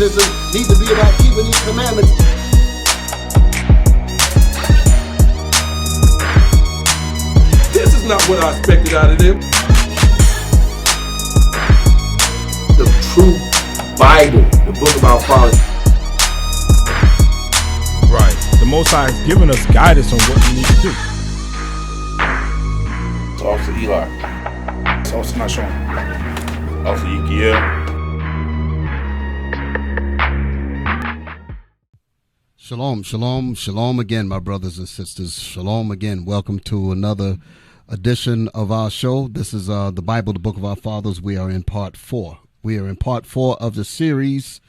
activism need to be about keeping these commandments. This is not what I expected out of them. The true Bible, the book of our fathers. Right. The Most High has given us guidance on what we need to do. It's Officer Eli. It's Officer Nahshon. Officer Ezekiel. Shalom, shalom, shalom again, my brothers and sisters. Shalom again. Welcome to another edition of our show. This is the Bible, the Book of Our Fathers. We are in part 4. We are in part 4 of the series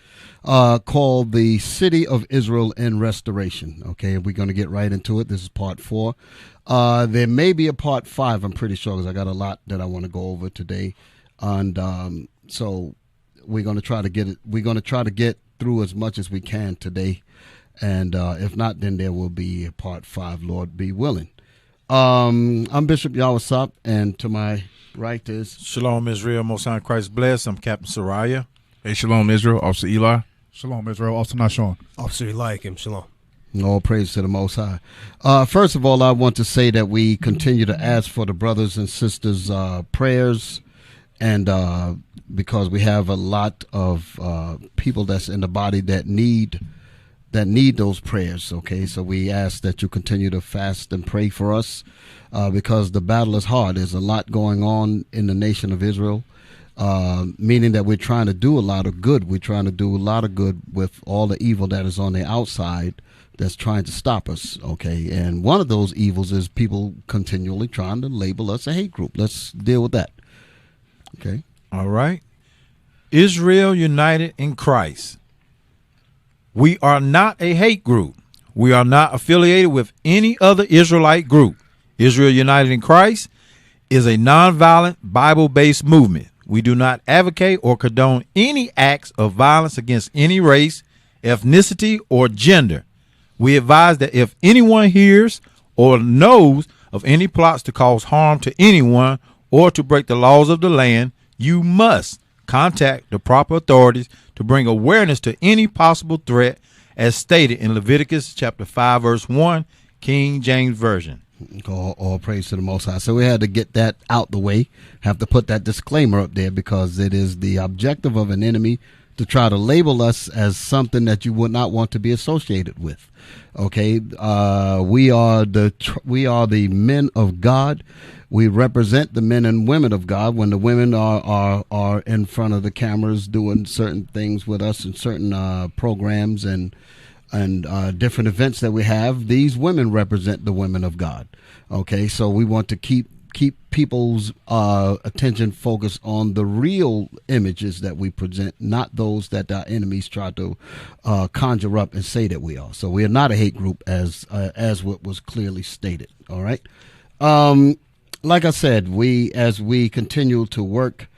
called The City of Israel in Restoration. Okay, we're going to get right into it. This is part 4. There may be a part 5, I'm pretty sure, because I got a lot that I want to go over today. And so we're going to try to get it. We're going to try to get through as much as we can today. And if not, then there will be a part 5, Lord be willing. I'm Bishop Yawasop, and to my right is Shalom Israel, Most High Christ bless. I'm Captain Sariah. Hey, Shalom Israel, Officer Eli. Shalom Israel, Officer Nahshon. Officer Eliakim, shalom. all praise to the Most High. First of all, I want to say that we continue to ask for the brothers and sisters' prayers, and because we have a lot of people that's in the body that need those prayers. Okay, so we ask that you continue to fast and pray for us, because the battle is hard. There's a lot going on in the nation of Israel, meaning that we're trying to do a lot of good. We're trying to do a lot of good with all the evil that is on the outside that's trying to stop us. Okay, and one of those evils is people continually trying to label us a hate group. Let's deal with that. Okay. All right. Israel united in Christ. We are not a hate group. We are not affiliated with any other Israelite group. Israel United in Christ is a nonviolent, Bible-based movement. We do not advocate or condone any acts of violence against any race, ethnicity, or gender. We advise that if anyone hears or knows of any plots to cause harm to anyone or to break the laws of the land, you must contact the proper authorities to bring awareness to any possible threat, as stated in Leviticus chapter 5, verse 1, King James Version. All praise to the Most High. So we had to get that out the way, have to put that disclaimer up there, because it is the objective of an enemy to try to label us as something that you would not want to be associated with. Okay, we are the men of God. We represent the men and women of God. When the women are in front of the cameras doing certain things with us in certain programs and different events that we have, these women represent the women of God. Okay, so we want to keep people's attention focused on the real images that we present, not those that our enemies try to conjure up and say that we are. So we are not a hate group, as what was clearly stated. All right. Like I said, as we continue to work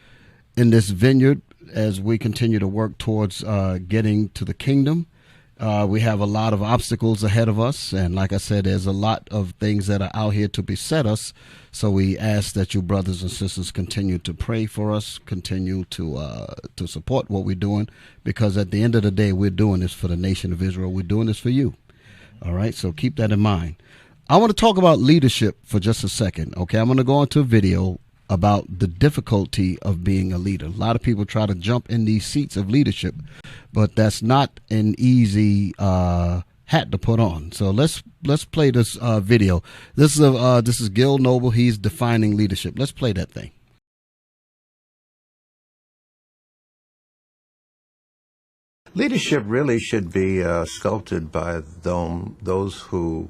in this vineyard, as we continue to work towards getting to the kingdom, we have a lot of obstacles ahead of us. And like I said, there's a lot of things that are out here to beset us. So we ask that you brothers and sisters continue to pray for us, continue to support what we're doing, because at the end of the day, we're doing this for the nation of Israel. We're doing this for you. All right. So keep that in mind. I want to talk about leadership for just a second. Okay, I'm going to go into a video about the difficulty of being a leader. A lot of people try to jump in these seats of leadership, but that's not an easy hat to put on. So let's play this video. This is Gil Noble. He's defining leadership. Let's play that thing. Leadership really should be sculpted by those who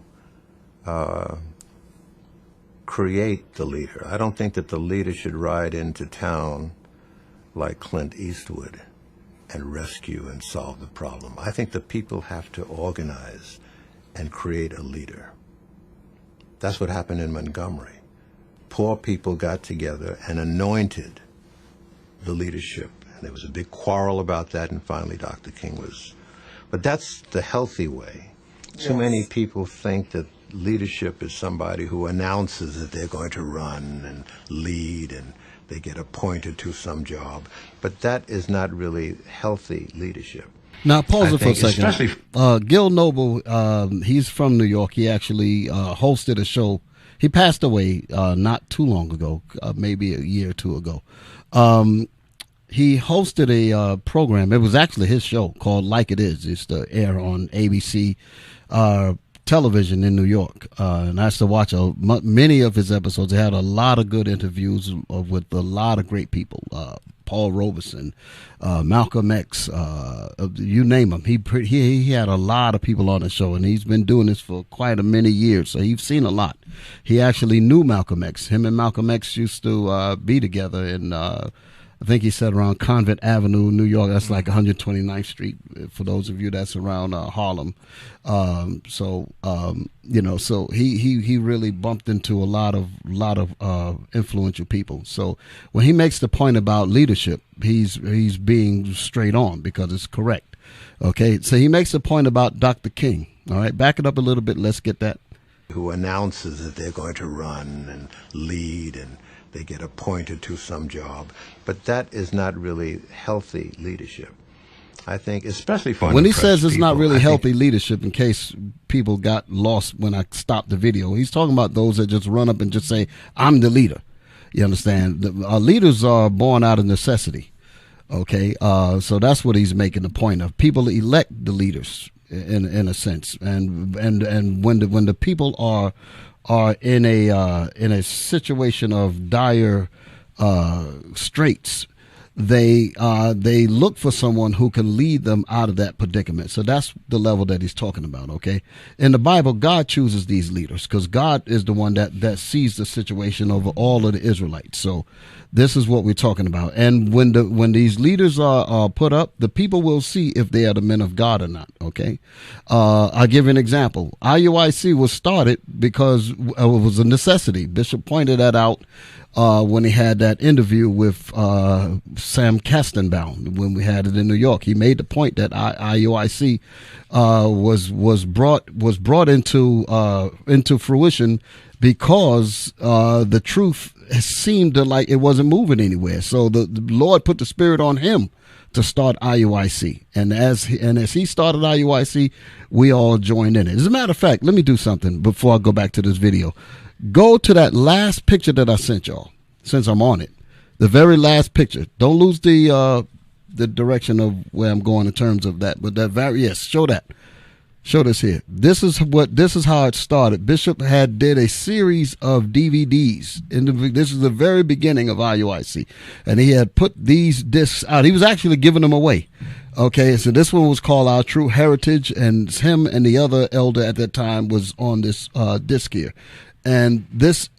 create the leader. I don't think that the leader should ride into town like Clint Eastwood and rescue and solve the problem. I think the people have to organize and create a leader. That's what happened in Montgomery. Poor people got together and anointed the leadership. And there was a big quarrel about that, and finally Dr. King was. But that's the healthy way. Yes. Too many people think that leadership is somebody who announces that they're going to run and lead and they get appointed to some job. But that is not really healthy leadership. Now, pause I it for a think, second. especially- Gil Noble, he's from New York. He actually hosted a show. He passed away not too long ago, maybe a year or two ago. He hosted a program. It was actually his show called Like It Is. It's to air on ABC television in New York. And I used to watch many of his episodes. He had a lot of good interviews with a lot of great people. Paul Robeson, Malcolm X, you name him. He had a lot of people on the show, and he's been doing this for quite many years, so he's seen a lot. He actually knew Malcolm X. Him and Malcolm X used to be together in, I think he said around Convent Avenue, New York. That's like 129th Street for those of you that's around Harlem. So he really bumped into a lot of influential people. So when he makes the point about leadership, he's being straight on because it's correct. Okay, so he makes a point about Dr. King. All right, back it up a little bit. Let's get that. Who announces that they're going to run and lead and they get appointed to some job. But that is not really healthy leadership. I think, especially for when he says it's not really I healthy leadership, in case people got lost when I stopped the video, he's talking about those that just run up and just say, I'm the leader. You understand? Our leaders are born out of necessity. Okay, so that's what he's making the point of. People elect the leaders in a sense, and when the people are in a situation of dire straits, they look for someone who can lead them out of that predicament. So that's the level that he's talking about. Okay, in the Bible, God chooses these leaders because God is the one that sees the situation over all of the Israelites. So this is what we're talking about. And when these leaders are put up, the people will see if they are the men of God or not. Okay, I'll give you an example. IUIC was started because it was a necessity. Bishop pointed that out when he had that interview with Sam Kastenbaum when we had it in New York. He made the point that IUIC was brought into fruition because the truth seemed to like it wasn't moving anywhere. So the Lord put the Spirit on him to start IUIC, and as he started IUIC, we all joined in it. As a matter of fact, let me do something before I go back to this video. Go to that last picture that I sent y'all, since I'm on it. The very last picture. Don't lose the direction of where I'm going in terms of that. But show that. Show this here. This is how it started. Bishop did a series of DVDs. This is the very beginning of IUIC, and he had put these discs out. He was actually giving them away. Okay, so this one was called Our True Heritage, and him and the other elder at that time was on this disc here. And this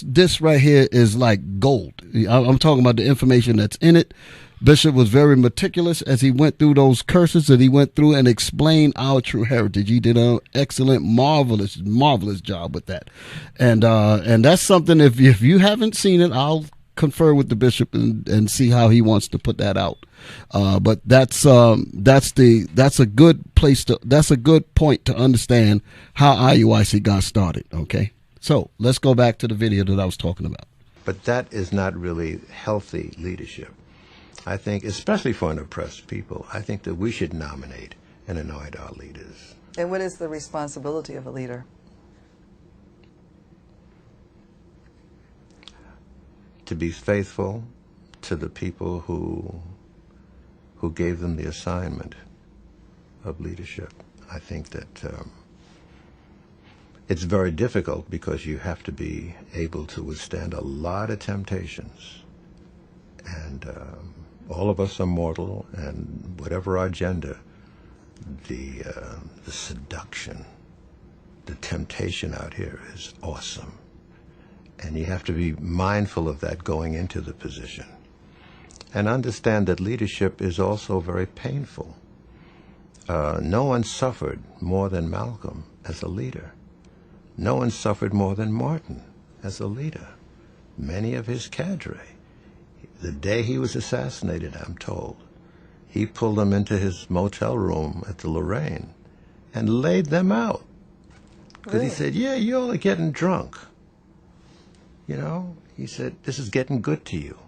disc right here is like gold. I'm talking about the information that's in it. Bishop was very meticulous as he went through those curses that he went through and explained our true heritage. He did an excellent, marvelous job with that. And that's something, if you haven't seen it, I'll confer with the bishop and see how he wants to put that out. But that's a good point to understand how IUIC got started. Okay. So let's go back to the video that I was talking about. But that is not really healthy leadership. I think, especially for an oppressed people, I think that we should nominate and anoint our leaders. And what is the responsibility of a leader? To be faithful to the people who gave them the assignment of leadership. I think that it's very difficult because you have to be able to withstand a lot of temptations. And all of us are mortal, and whatever our gender, the seduction, the temptation out here is awesome. And you have to be mindful of that going into the position. And understand that leadership is also very painful. No one suffered more than Malcolm as a leader. No one suffered more than Martin as a leader. Many of his cadre. The day he was assassinated, I'm told, he pulled them into his motel room at the Lorraine and laid them out. Because Really? he said, yeah, you all are getting drunk. You know, he said, this is getting good to you.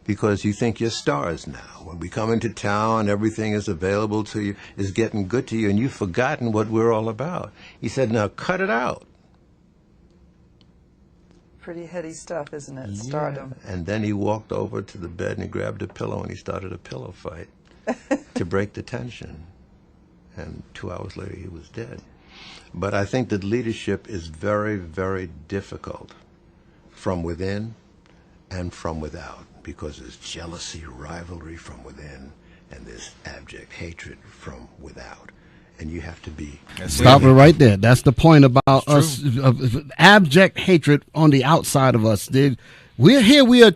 because you think you're stars now. When we come into town, everything is available to you, is getting good to you, and you've forgotten what we're all about. He said, now cut it out. Pretty heady stuff, isn't it? Stardom. And then he walked over to the bed and he grabbed a pillow and he started a pillow fight to break the tension. And 2 hours later, he was dead. But I think that leadership is very, very difficult from within and from without, because there's jealousy, rivalry from within, and there's abject hatred from without. And you have to be... Stop it right there. That's the point about us, abject hatred on the outside of us. We're here, we're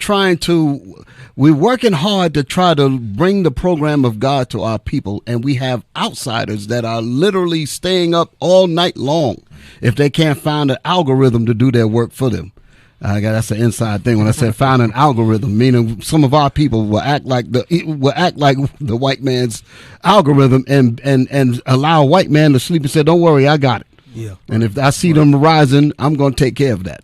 working hard to try to bring the program of God to our people, and we have outsiders that are literally staying up all night long if they can't find an algorithm to do their work for them. That's an inside thing. When I said find an algorithm, meaning some of our people will act like the white man's algorithm and allow a white man to sleep and say, "Don't worry, I got it." Yeah. And if I see them rising, I'm going to take care of that.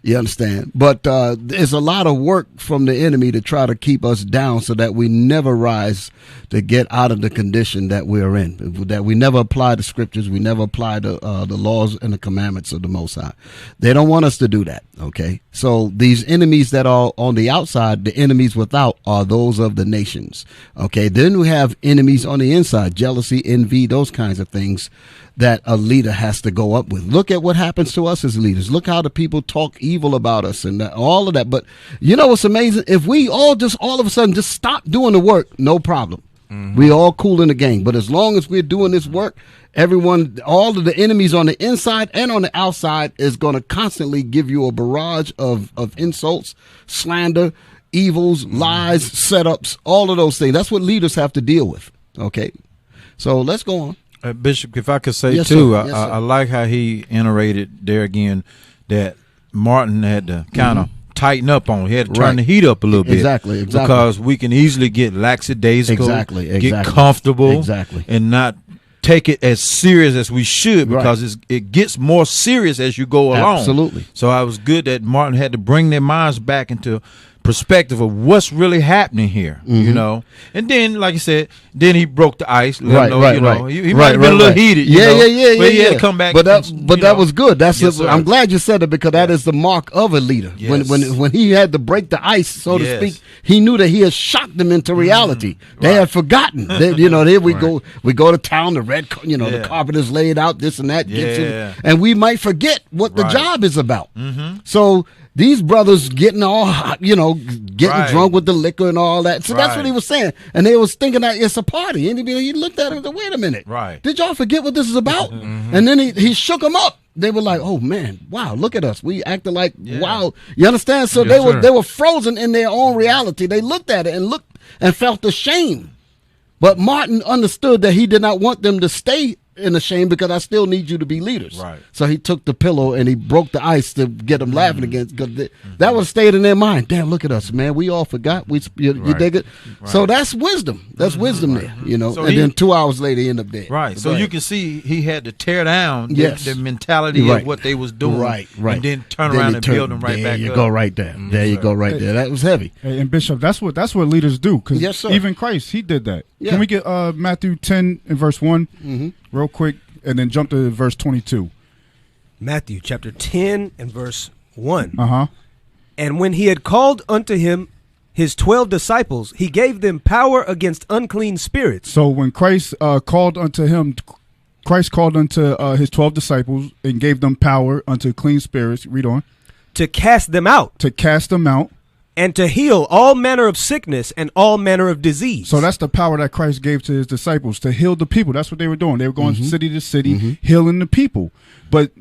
You understand? But there's a lot of work from the enemy to try to keep us down so that we never rise to get out of the condition that we're in, that we never apply the scriptures, we never apply the laws and the commandments of the Most High. They don't want us to do that, okay? So these enemies that are on the outside, the enemies without are those of the nations, okay? Then we have enemies on the inside, jealousy, envy, those kinds of things that a leader has to go up with. Look at what happens to us as leaders. Look how the people talk evil about us and all of that. But you know what's amazing? If we all of a sudden just stop doing the work, no problem. We all cool in the game. But as long as we're doing this work, everyone, all of the enemies on the inside and on the outside is going to constantly give you a barrage of insults, slander, evils, lies, setups, all of those things. That's what leaders have to deal with. Okay. So let's go on. Bishop, if I could say Yes, too, sir. Yes, sir. I like how he iterated there again that Martin had to kind of tighten up on. He had to turn the heat up a little bit. Exactly. Because we can easily get lackadaisical, Exactly. get comfortable, and not take it as serious as we should, because it gets more serious as you go along. Absolutely. So I was good that Martin had to bring their minds back into perspective of what's really happening here, you know. And then, like you said, then he broke the ice. He might have been a little heated. But he had to come back. But that was good. I'm glad you said it, because that is the mark of a leader. Yes. When he had to break the ice, so to speak, he knew that he had shocked them into reality. They had forgotten. There we go to town. The the carpet is laid out. This and that. And we might forget what the job is about. So these brothers getting all, drunk with the liquor and all that. So that's what he was saying. And they was thinking that it's a party. And he looked at him and said, wait a minute. Right. Did y'all forget what this is about? And then he shook them up. They were like, oh, man, wow, look at us. We acted like, wow. You understand? So they were frozen in their own reality. They looked at it and felt the shame. But Martin understood that he did not want them to stay in the shame, because I still need you to be leaders. Right. So he took the pillow and he broke the ice to get them laughing again, because that was stayed in their mind. Damn, look at us, man. We all forgot. You dig it? Right. So that's wisdom. That's wisdom there, So then 2 hours later, he ended up dead. Right. So you can see he had to tear down the mentality of what they was doing. Right. And then turn around and build them right back up. There you go right there. There you go right there. That was heavy. And Bishop, that's what leaders do. Because even Christ, he did that. Yeah. Can we get Matthew 10 and verse 1 real quick, and then jump to verse 22? Matthew chapter 10 and verse 1. And when he had called unto him his 12 disciples, he gave them power against unclean spirits. So when Christ called unto his 12 disciples and gave them power unto clean spirits. Read on. To cast them out. And to heal all manner of sickness and all manner of disease. So that's the power that Christ gave to his disciples, to heal the people. That's what they were doing. They were going city to city, healing the people. But,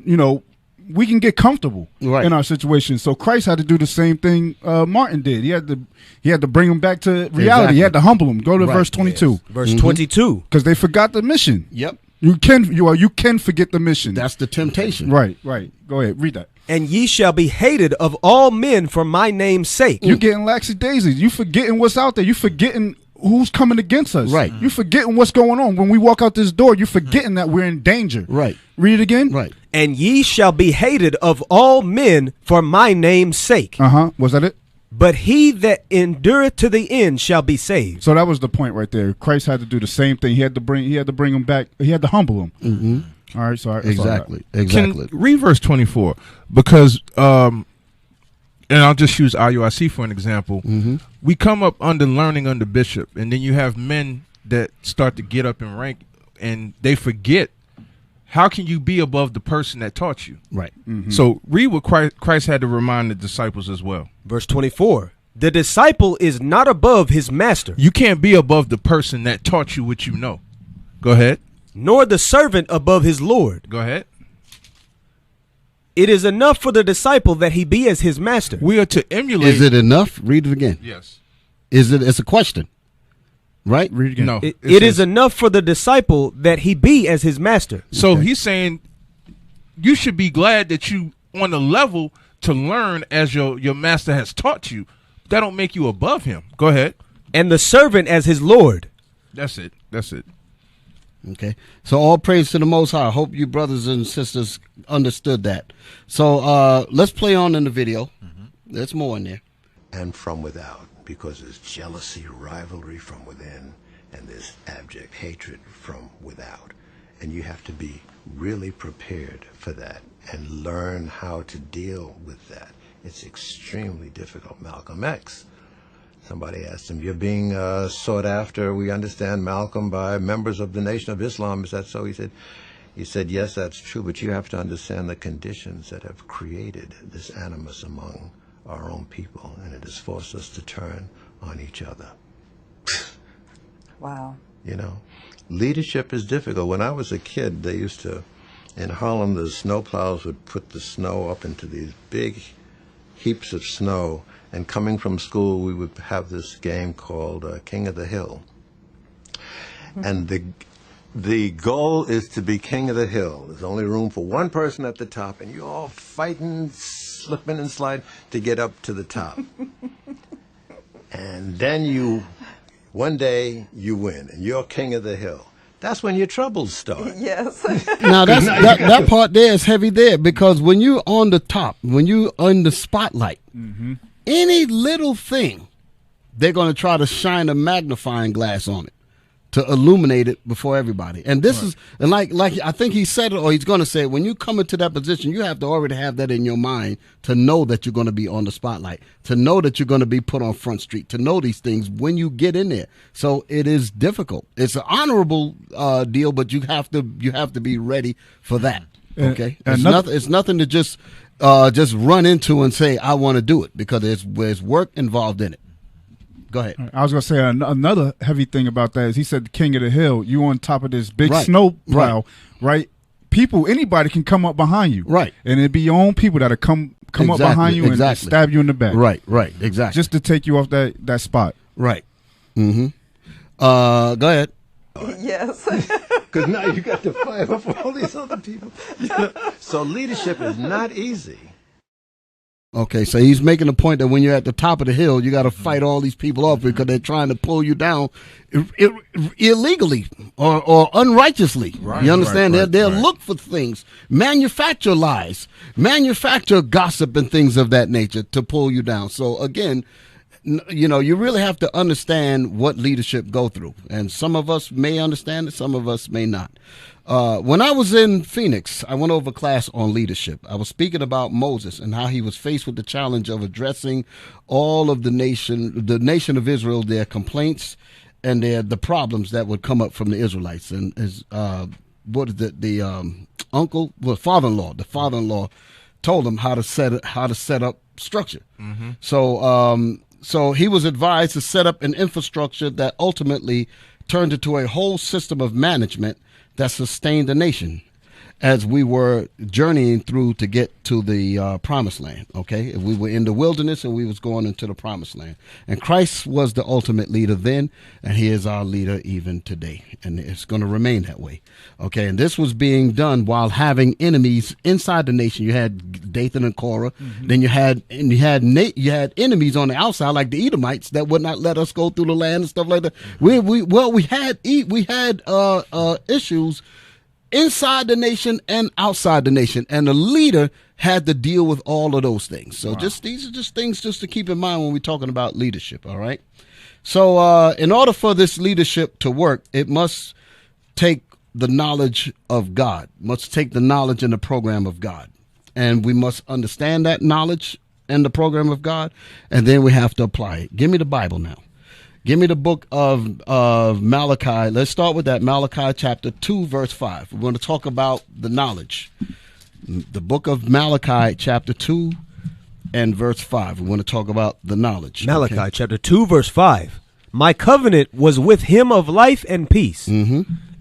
we can get comfortable in our situation. So Christ had to do the same thing Martin did. He had to bring them back to reality. Exactly. He had to humble them. Go to verse 22. Yes. Verse 22. Because they forgot the mission. Yep. You can forget the mission. That's the temptation. Right. Go ahead. Read that. And ye shall be hated of all men for my name's sake. You're getting lackadaisies. You forgetting what's out there. You forgetting who's coming against us. Right. You forgetting what's going on. When we walk out this door, you're forgetting that we're in danger. Right. Read it again. Right. And ye shall be hated of all men for my name's sake. Was that it? but he that endureth to the end shall be saved. So that was the point right there. Christ had to do the same thing. He had to bring him back. He had to humble him. Mm-hmm. All right. So exactly. Read verse 24 because, and I'll just use IUIC for an example. Mm-hmm. We come up under learning under bishop, and then you have men that start to get up in rank, and they forget. How can you be above the person that taught you? Right. Mm-hmm. So read what Christ had to remind the disciples as well. Verse 24. The disciple is not above his master. You can't be above the person that taught you what you know. Go ahead. Nor the servant above his Lord. Go ahead. It is enough for the disciple that he be as his master. We are to emulate. Is it enough? Read it again. Yes. It's a question. Right? Read it again. No. It is enough for the disciple that he be as his master. So he's saying you should be glad that you on a level to learn as your master has taught you. That don't make you above him. Go ahead. And the servant as his Lord. That's it. Okay. So all praise to the Most High. I hope you brothers and sisters understood that. So let's play on in the video. Mm-hmm. There's more in there. And from without, because there's jealousy, rivalry from within, and there's abject hatred from without. And you have to be really prepared for that and learn how to deal with that. It's extremely difficult. Malcolm X, somebody asked him, you're being sought after, we understand, Malcolm, by members of the Nation of Islam. Is that so? He said, yes, that's true, but you have to understand the conditions that have created this animus among our own people, and it has forced us to turn on each other. Wow. You know, leadership is difficult. When I was a kid, they used to, in Harlem, the snowplows would put the snow up into these big heaps of snow, and coming from school, we would have this game called King of the Hill. And the goal is to be king of the hill. There's only room for one person at the top, and you're all fighting, slipping and sliding to get up to the top. And then one day you win, and you're king of the hill. That's when your troubles start. Yes. Now that part there is heavy there, because when you're on the top, when you're on the spotlight, any little thing, they're going to try to shine a magnifying glass on it to illuminate it before everybody. And this is, and like I think he said it, or he's going to say it, when you come into that position, you have to already have that in your mind to know that you're going to be on the spotlight, to know that you're going to be put on Front Street, to know these things when you get in there. So it is difficult. It's an honorable deal, but you have to be ready for that. Okay, it's nothing to just run into and say I want to do it, because there's work involved in it. Go ahead. I was going to say another heavy thing about that is he said the king of the hill, you on top of this big snow pile, right? People, anybody can come up behind you. Right. And it'd be your own people that'll come up behind you and stab you in the back. Right, exactly. Just to take you off that spot. Right. Mm-hmm. Go ahead. Yes. Because now you got to fight for all these other people. So leadership is not easy. Okay, so he's making a point that when you're at the top of the hill, you got to fight all these people off because they're trying to pull you down illegally or unrighteously. Right, you understand? They'll look for things, manufacture lies, manufacture gossip and things of that nature to pull you down. So again, you really have to understand what leadership go through. And some of us may understand it, some of us may not. When I was in Phoenix, I went over a class on leadership. I was speaking about Moses and how he was faced with the challenge of addressing all of the nation of Israel, their complaints and the problems that would come up from the Israelites. And his father-in-law told him how to set up structure. Mm-hmm. So he was advised to set up an infrastructure that ultimately turned into a whole system of management that sustained the nation as we were journeying through to get to the promised land. Okay, we were in the wilderness and we was going into the promised land, and Christ was the ultimate leader then, and he is our leader even today, and it's going to remain that way. Okay, and this was being done while having enemies inside the nation. You had Dathan and Korah. Mm-hmm. Then you had enemies on the outside, like the Edomites, that would not let us go through the land and stuff like that. We had issues inside the nation and outside the nation, and the leader had to deal with all of those things. So these are just things just to keep in mind when we're talking about leadership, all right? So in order for this leadership to work, it must take the knowledge of God, must take the knowledge and the program of God. And we must understand that knowledge and the program of God, and then we have to apply it. Give me the Bible now. Give me the book of Malachi. Let's start with that. Malachi chapter 2, verse 5. We're going to talk about the knowledge. The book of Malachi chapter 2 and verse 5. We want to talk about the knowledge. Malachi chapter 2, verse 5. My covenant was with him of life and peace,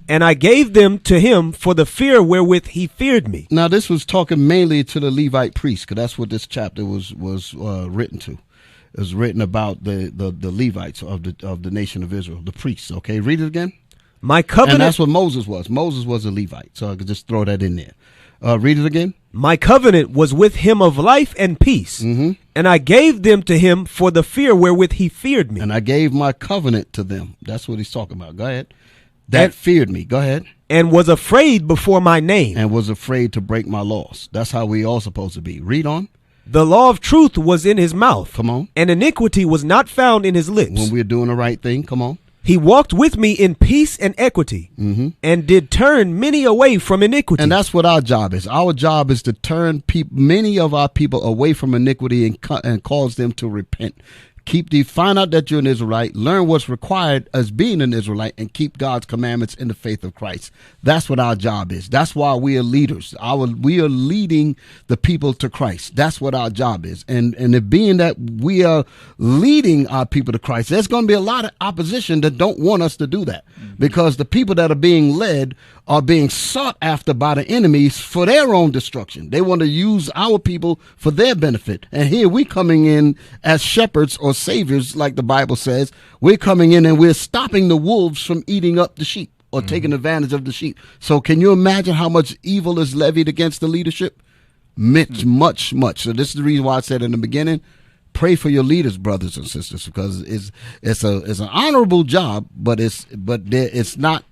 and I gave them to him for the fear wherewith he feared me. Now, this was talking mainly to the Levite priests, because that's what this chapter was written to. It was written about the Levites of the nation of Israel, the priests. Okay, read it again. My covenant, and that's what Moses was. Moses was a Levite, so I could just throw that in there. Read it again. My covenant was with him of life and peace, and I gave them to him for the fear wherewith he feared me. And I gave my covenant to them. That's what he's talking about. Go ahead. That feared me. Go ahead. And was afraid before my name. And was afraid to break my laws. That's how we all supposed to be. Read on. The law of truth was in his mouth. Come on. And iniquity was not found in his lips. When we're doing the right thing, come on. He walked with me in peace and equity, and did turn many away from iniquity. And that's what our job is. Our job is to turn many of our people away from iniquity and cause them to repent. Find out that you're an Israelite, learn what's required as being an Israelite, and keep God's commandments in the faith of Christ. That's what our job is. That's why we are leaders. We are leading the people to Christ. That's what our job is. And it being that we are leading our people to Christ, there's going to be a lot of opposition that don't want us to do that, because the people that are being led are being sought after by the enemies for their own destruction. They want to use our people for their benefit. And here we coming in as shepherds or saviors, like the Bible says. We're coming in and we're stopping the wolves from eating up the sheep or taking advantage of the sheep. So can you imagine how much evil is levied against the leadership? Much. So this is the reason why I said in the beginning, pray for your leaders, brothers and sisters, because it's an honorable job, but it's not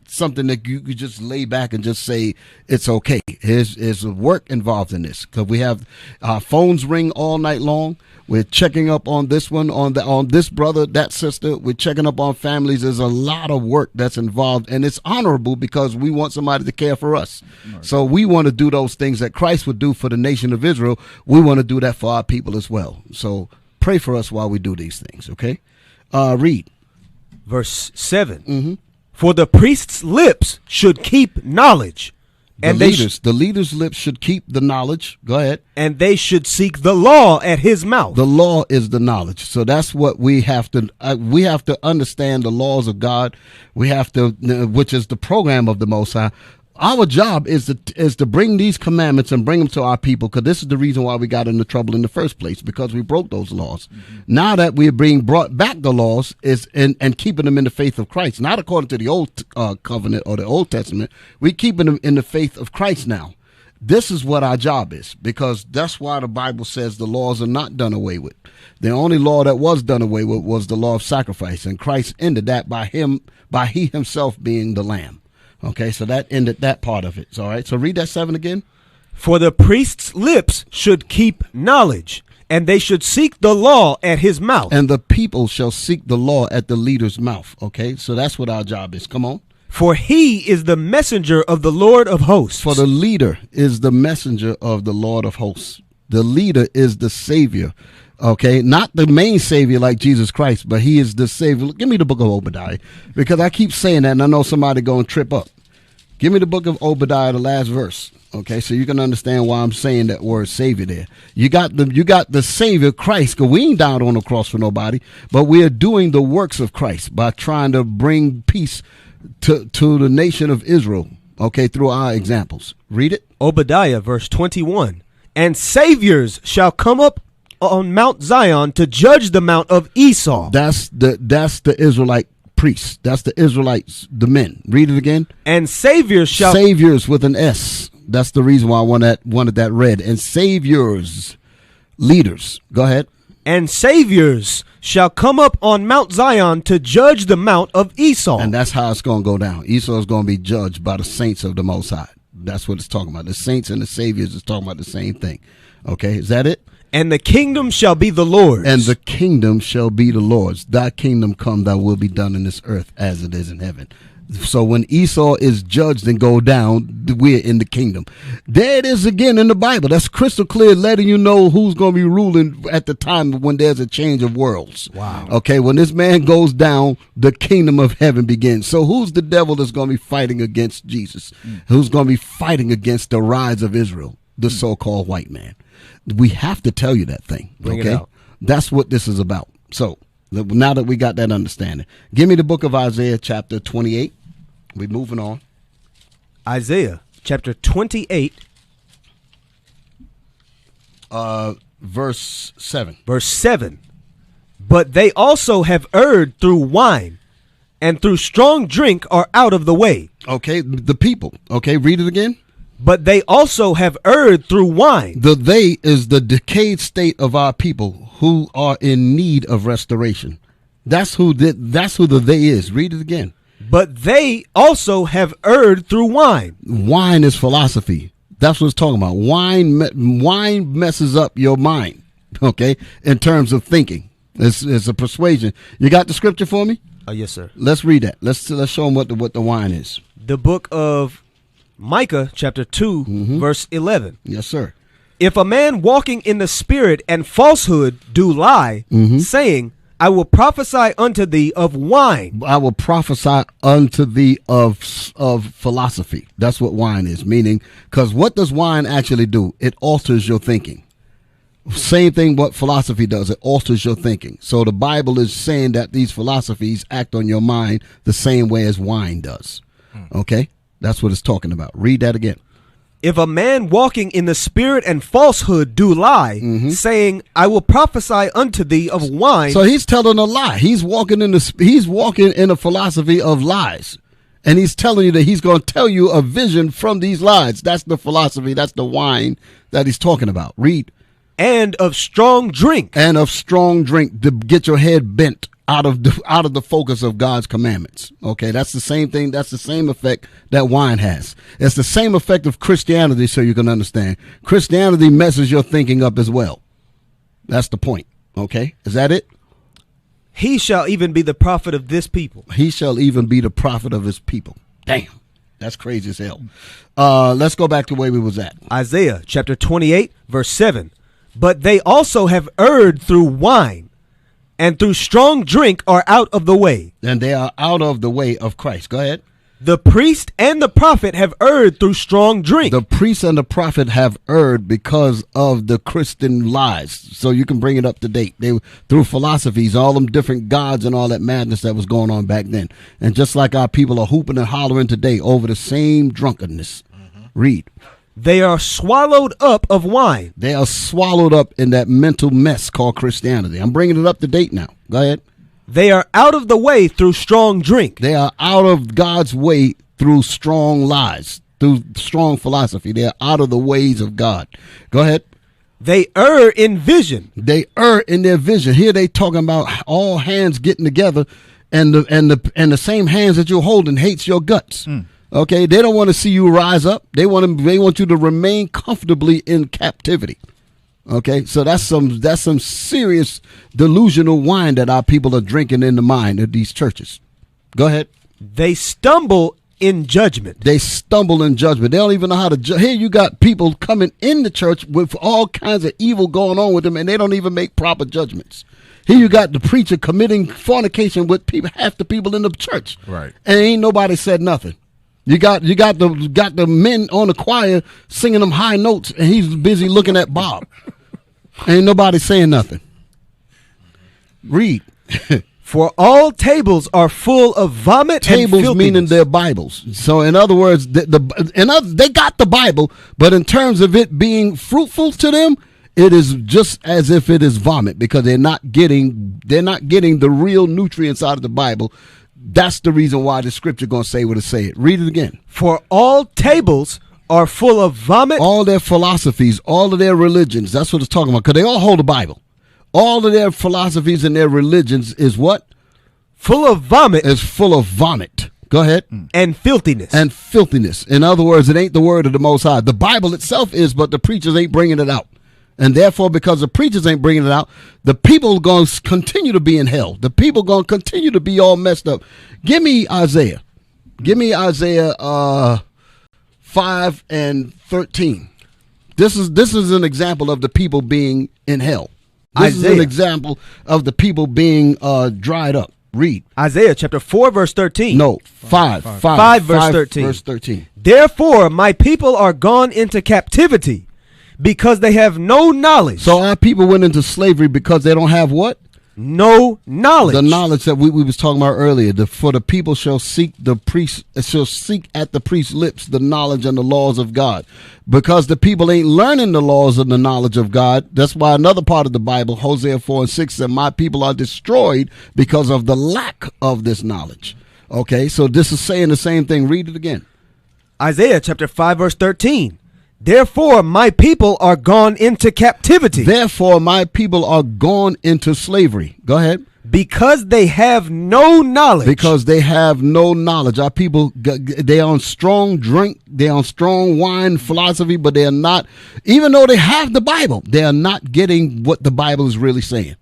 something that you could just lay back and just say it's okay. There's work involved in this, because we have our phones ring all night long. We're checking up on this one, on this brother, that sister. We're checking up on families. There's a lot of work that's involved, and it's honorable because we want somebody to care for us. Right. So we want to do those things that Christ would do for the nation of Israel. We want to do that for our people as well. So pray for us while we do these things, okay? Read. Verse 7. For the priest's lips should keep knowledge. And the leader's lips should keep the knowledge. Go ahead. And they should seek the law at his mouth. The law is the knowledge. So that's what we have to understand, the laws of God. We have to, which is the program of the Most High. Our job is to bring these commandments and bring them to our people, because this is the reason why we got into trouble in the first place, because we broke those laws. Now that we're being brought back the laws and keeping them in the faith of Christ, not according to the old covenant or the Old Testament. We're keeping them in the faith of Christ now. This is what our job is, because that's why the Bible says the laws are not done away with. The only law that was done away with was the law of sacrifice, and Christ ended that by he himself being the lamb. Okay, so that ended that part of it. All right, so read that 7 again. For the priest's lips should keep knowledge, and they should seek the law at his mouth. And the people shall seek the law at the leader's mouth. Okay, so that's what our job is. Come on. For he is the messenger of the Lord of hosts. For the leader is the messenger of the Lord of hosts. The leader is the savior. Okay, not the main savior like Jesus Christ, but he is the savior. Give me the book of Obadiah, because I keep saying that and I know somebody going to trip up. Give me the book of Obadiah, the last verse. Okay, so you can understand why I'm saying that word savior there. You got the savior, Christ, because we ain't died on the cross for nobody, but we are doing the works of Christ by trying to bring peace to the nation of Israel, okay, through our examples. Read it. Obadiah, verse 21. And saviors shall come up on Mount Zion to judge the mount of Esau. That's the Israelite priests. That's the Israelites, the men. Read it again. And saviors shall... Saviors with an S. That's the reason why I wanted that read. And saviors, leaders. Go ahead. And saviors shall come up on Mount Zion to judge the mount of Esau. And that's how it's going to go down. Esau is going to be judged by the saints of the Most High. That's what it's talking about. The saints and the saviors is talking about the same thing. Okay, is that it? And the kingdom shall be the Lord's. And the kingdom shall be the Lord's. Thy kingdom come, thy will be done in this earth as it is in heaven. So when Esau is judged and go down, we're in the kingdom. There it is again in the Bible. That's crystal clear, letting you know who's going to be ruling at the time when there's a change of worlds. Wow. Okay, when this man goes down, the kingdom of heaven begins. So who's the devil that's going to be fighting against Jesus? Who's going to be fighting against the rise of Israel, the so-called white man? We have to tell you that thing. Bring okay, it out. That's what this is about. So now that we got that understanding, give me the book of Isaiah chapter 28. We're moving on. Isaiah chapter 28. Verse 7. Verse 7. But they also have erred through wine, and through strong drink are out of the way. Okay, the people. Okay, read it again. But they also have erred through wine. The they is the decayed state of our people who are in need of restoration. That's who the they is. Read it again. But they also have erred through wine. Wine is philosophy. That's what it's talking about. Wine messes up your mind, okay, in terms of thinking. It's a persuasion. You got the scripture for me? Yes, sir. Let's read that. Let's show them what the wine is. The book of Micah, chapter 2, verse 11. Yes, sir. If a man walking in the spirit and falsehood do lie, saying, I will prophesy unto thee of wine. I will prophesy unto thee of philosophy. That's what wine is, meaning, because what does wine actually do? It alters your thinking. Same thing what philosophy does. It alters your thinking. So the Bible is saying that these philosophies act on your mind the same way as wine does. Okay? That's what it's talking about. Read that again. If a man walking in the spirit and falsehood do lie, saying, I will prophesy unto thee of wine. So he's telling a lie. He's walking in a philosophy of lies. And he's telling you that he's going to tell you a vision from these lies. That's the philosophy. That's the wine that he's talking about. Read. And of strong drink. And of strong drink to get your head bent out of the focus of God's commandments. Okay, that's the same thing. That's the same effect that wine has. It's the same effect of Christianity, so you can understand. Christianity messes your thinking up as well. That's the point. Okay, is that it? He shall even be the prophet of this people. He shall even be the prophet of his people. Damn, that's crazy as hell. Let's go back to where we was at. Isaiah chapter 28, verse 7. But they also have erred through wine, and through strong drink are out of the way. And they are out of the way of Christ. Go ahead. The priest and the prophet have erred through strong drink. The priest and the prophet have erred because of the Christian lies. So you can bring it up to date. They through philosophies, all them different gods and all that madness that was going on back then. And just like our people are hooping and hollering today over the same drunkenness. Read. They are swallowed up of wine. They are swallowed up in that mental mess called Christianity. I'm bringing it up to date now. Go ahead. They are out of the way through strong drink. They are out of God's way through strong lies, through strong philosophy. They are out of the ways of God. Go ahead. They err in vision. They err in their vision. Here they talking about all hands getting together, and the same hands that you're holding hates your guts. Okay, they don't want to see you rise up. They want you to remain comfortably in captivity. Okay, so that's some serious delusional wine that our people are drinking in the mind of these churches. Go ahead. They stumble in judgment. They stumble in judgment. They don't even know how to Here you got people coming in the church with all kinds of evil going on with them, and they don't even make proper judgments. Here you got the preacher committing fornication with half the people in the church. Right. And ain't nobody said nothing. You got the men on the choir singing them high notes, and he's busy looking at Bob. Ain't nobody saying nothing. Read. For all tables are full of vomit. Tables and meaning their Bibles. So in other words, they got the Bible, but in terms of it being fruitful to them, it is just as if it is vomit, because they're not getting the real nutrients out of the Bible. That's the reason why the scripture going to say what it say. Read it again. For all tables are full of vomit. All their philosophies, all of their religions. That's what it's talking about, because they all hold the Bible. All of their philosophies and their religions is what? Full of vomit. Is full of vomit. Go ahead. And filthiness. And filthiness. In other words, it ain't the word of the Most High. The Bible itself is, but the preachers ain't bringing it out. And therefore, because the preachers ain't bringing it out, the people going to continue to be in hell. The people going to continue to be all messed up. Give me Isaiah. Give me Isaiah 5 and 13. This is an example of the people being in hell. This is an example of the people being dried up. Read. Isaiah chapter 4, verse 13. No, 5 verse 13. Verse 13. Therefore, my people are gone into captivity because they have no knowledge. So our people went into slavery because they don't have what? No knowledge. The knowledge that we was talking about earlier. For the people shall seek at the priest's lips the knowledge and the laws of God. Because the people ain't learning the laws and the knowledge of God. That's why another part of the Bible, Hosea 4 and 6, said, my people are destroyed because of the lack of this knowledge. Okay, so this is saying the same thing. Read it again. Isaiah chapter 5, verse 13. Therefore, my people are gone into captivity. Therefore, my people are gone into slavery. Go ahead. Because they have no knowledge. Because they have no knowledge. Our people, they are on strong drink, they are on strong wine philosophy, but they are not, even though they have the Bible, they are not getting what the Bible is really saying.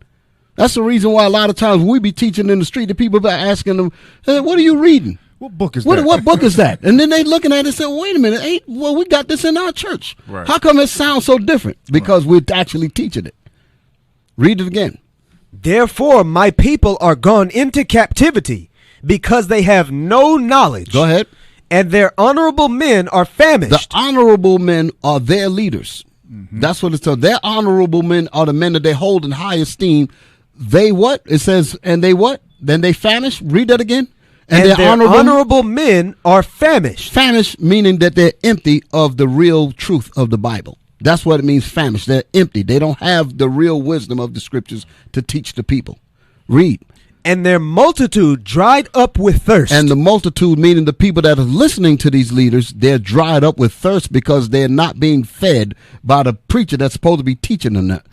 That's the reason why a lot of times we be teaching in the street, the people are asking them, hey, what are you reading? What book is that? What book is that? And then they looking at it and say, wait a minute, we got this in our church. Right. How come it sounds so different? Because we're actually teaching it. Read it again. Therefore, my people are gone into captivity because they have no knowledge. Go ahead. And their honorable men are famished. The honorable men are their leaders. Mm-hmm. That's what it's told. Their honorable men are the men that they hold in high esteem. They what? It says, and they what? Then they famish. Read that again. And their honorable men are famished. Famished meaning that they're empty of the real truth of the Bible. That's what it means, famished. They're empty. They don't have the real wisdom of the scriptures to teach the people. Read. And their multitude dried up with thirst. And the multitude, meaning the people that are listening to these leaders, they're dried up with thirst because they're not being fed by the preacher that's supposed to be teaching them that.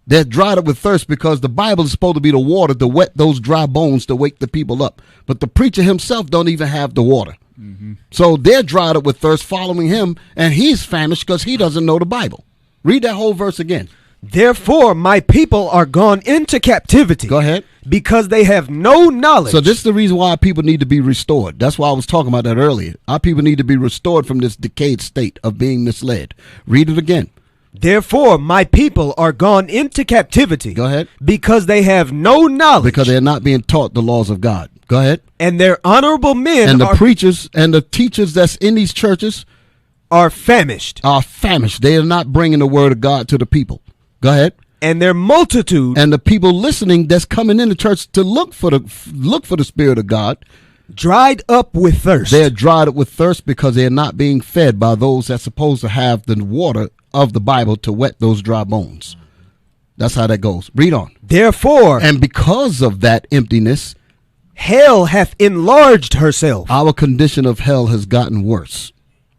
They're dried up with thirst because the Bible is supposed to be the water to wet those dry bones to wake the people up. But the preacher himself don't even have the water. Mm-hmm. So they're dried up with thirst following him, and he's famished because he doesn't know the Bible. Read that whole verse again. Therefore, my people are gone into captivity. Go ahead. Because they have no knowledge. So this is the reason why our people need to be restored. That's why I was talking about that earlier. Our people need to be restored from this decayed state of being misled. Read it again. Therefore, my people are gone into captivity. Go ahead. Because they have no knowledge. Because they're not being taught the laws of God. Go ahead. And their honorable men and the preachers and the teachers that's in these churches are famished. They are not bringing the word of God to the people. Go ahead. And their multitude and the people listening that's coming in the church to look for the Spirit of God dried up with thirst. They're dried up with thirst because they're not being fed by those that's supposed to have the water of the Bible to wet those dry bones. That's how that goes. Read on. Therefore, and because of that emptiness, hell hath enlarged herself. Our condition of hell has gotten worse.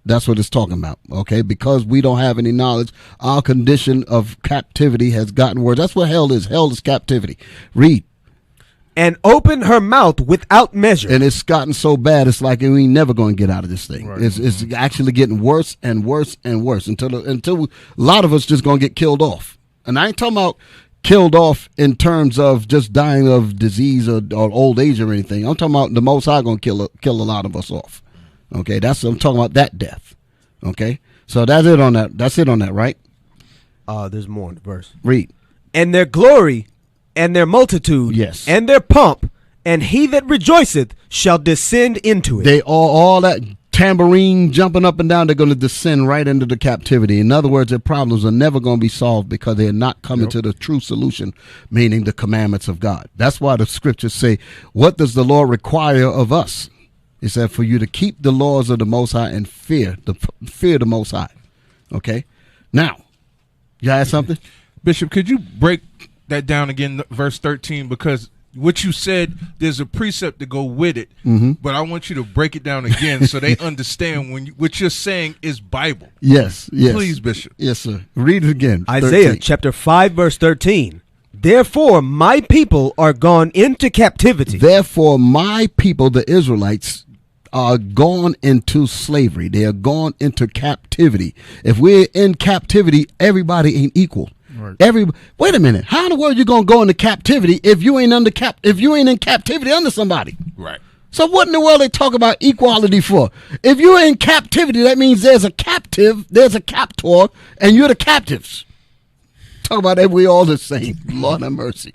That's what it's talking about. Okay, because we don't have any knowledge, our condition of captivity has gotten worse. That's what hell is. Hell is captivity. Read. And open her mouth without measure. And it's gotten so bad, it's like we ain't never going to get out of this thing. Right. It's actually getting worse and worse and worse until a lot of us just going to get killed off. And I ain't talking about killed off in terms of just dying of disease or old age or anything. I'm talking about the Most High going to kill a lot of us off. Okay, I'm talking about that death. Okay, so that's it on that. That's it on that, right? There's more in the verse. Read. And their glory and their multitude, yes, and their pomp, and he that rejoiceth shall descend into it. They all that tambourine jumping up and down, they're going to descend right into the captivity. In other words, their problems are never going to be solved because they're not coming to the true solution, meaning the commandments of God. That's why the scriptures say, what does the Lord require of us? It said for you to keep the laws of the Most High and fear the Most High. Okay? Now, you had something? Bishop, could you break that down again, verse 13? Because what you said, there's a precept to go with it, but I want you to break it down again so they understand what you're saying is Bible. Yes. Please, Bishop. Yes, sir. Read it again. Isaiah 13. chapter 5, verse 13. Therefore, my people are gone into captivity. Therefore, my people, the Israelites, are gone into slavery. They are gone into captivity. If we're in captivity, everybody ain't equal. Right. Wait a minute. How in the world you gonna go into captivity if you ain't if you ain't in captivity under somebody? Right. So what in the world they talk about equality for? If you're in captivity, that means there's a captive, there's a captor, and you're the captives. Talk about that we all the same. Lord have mercy.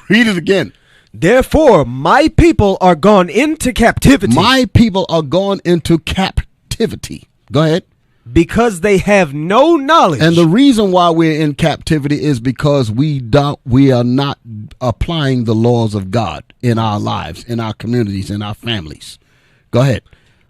Read it again. Therefore, my people are gone into captivity. My people are gone into captivity. Go ahead. Because they have no knowledge. And the reason why we're in captivity is because we are not applying the laws of God in our lives, in our communities, in our families. Go ahead.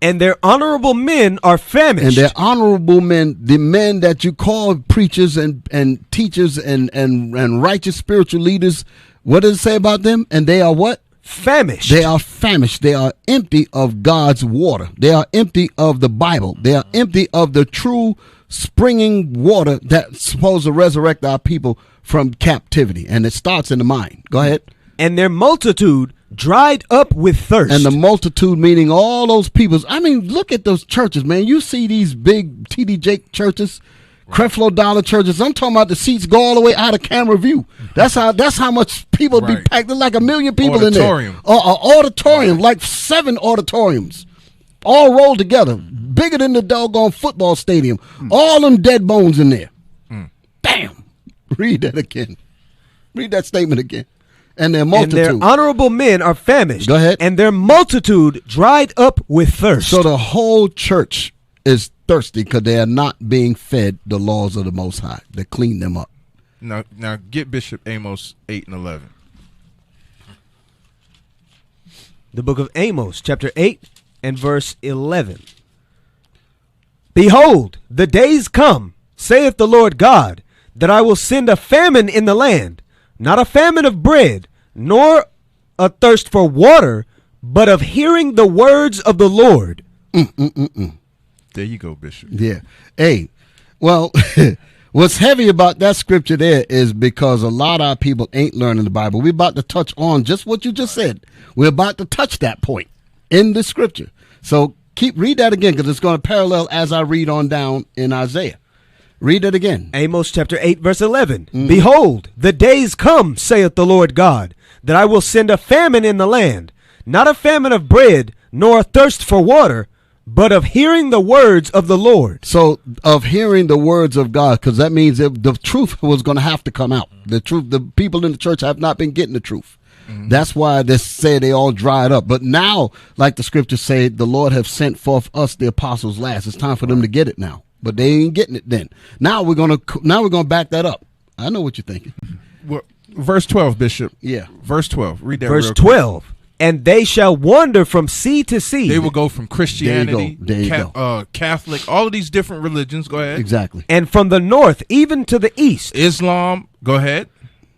And their honorable men are famished. And their honorable men, the men that you call preachers and teachers and righteous spiritual leaders, what does it say about them? And they are what? Famished. They are famished. They are empty of God's water. They are empty of the Bible. They are empty of the true springing water that's supposed to resurrect our people from captivity. And it starts in the mind. Go ahead. And their multitude dried up with thirst. And the multitude meaning all those peoples. I mean, look at those churches, man. You see these big T.D. Jake churches, Creflo Dollar churches. I'm talking about the seats go all the way out of camera view. That's how much people be packed. There's like 1 million people in there. Auditorium, like 7 auditoriums, all rolled together, bigger than the doggone football stadium. All them dead bones in there. Damn. Read that again. Read that statement again. And their multitude. And their honorable men are famished. Go ahead. And their multitude dried up with thirst. So the whole church is thirsty because they are not being fed the laws of the Most High. They clean them up. Now get Bishop Amos 8 and 11. The book of Amos, chapter 8 and verse 11. Behold, the days come, saith the Lord God, that I will send a famine in the land, not a famine of bread, nor a thirst for water, but of hearing the words of the Lord. There you go, Bishop. Yeah. Hey, well, what's heavy about that scripture there is because a lot of our people ain't learning the Bible. We're about to touch on just what you just said. We're about to touch that point in the scripture. So read that again because it's going to parallel as I read on down in Isaiah. Read it again. Amos chapter 8, verse 11. Behold, the days come, saith the Lord God, that I will send a famine in the land, not a famine of bread, nor a thirst for water, but of hearing the words of the Lord. So of hearing the words of God, because that means that the truth was going to have to come out. The truth, the people in the church have not been getting the truth. That's why they say they all dried up. But now, like the scriptures say, the Lord have sent forth us, the apostles last. It's time for them to get it now. But they ain't getting it then. Now we're gonna back that up. I know what you're thinking. Well, verse 12, Bishop. Yeah. Verse 12. Read that. Verse real 12. Quick. And they shall wander from sea to sea. They will go from Christianity, there you go. Catholic, all of these different religions. Go ahead. Exactly. And from the north even to the east. Islam. Go ahead.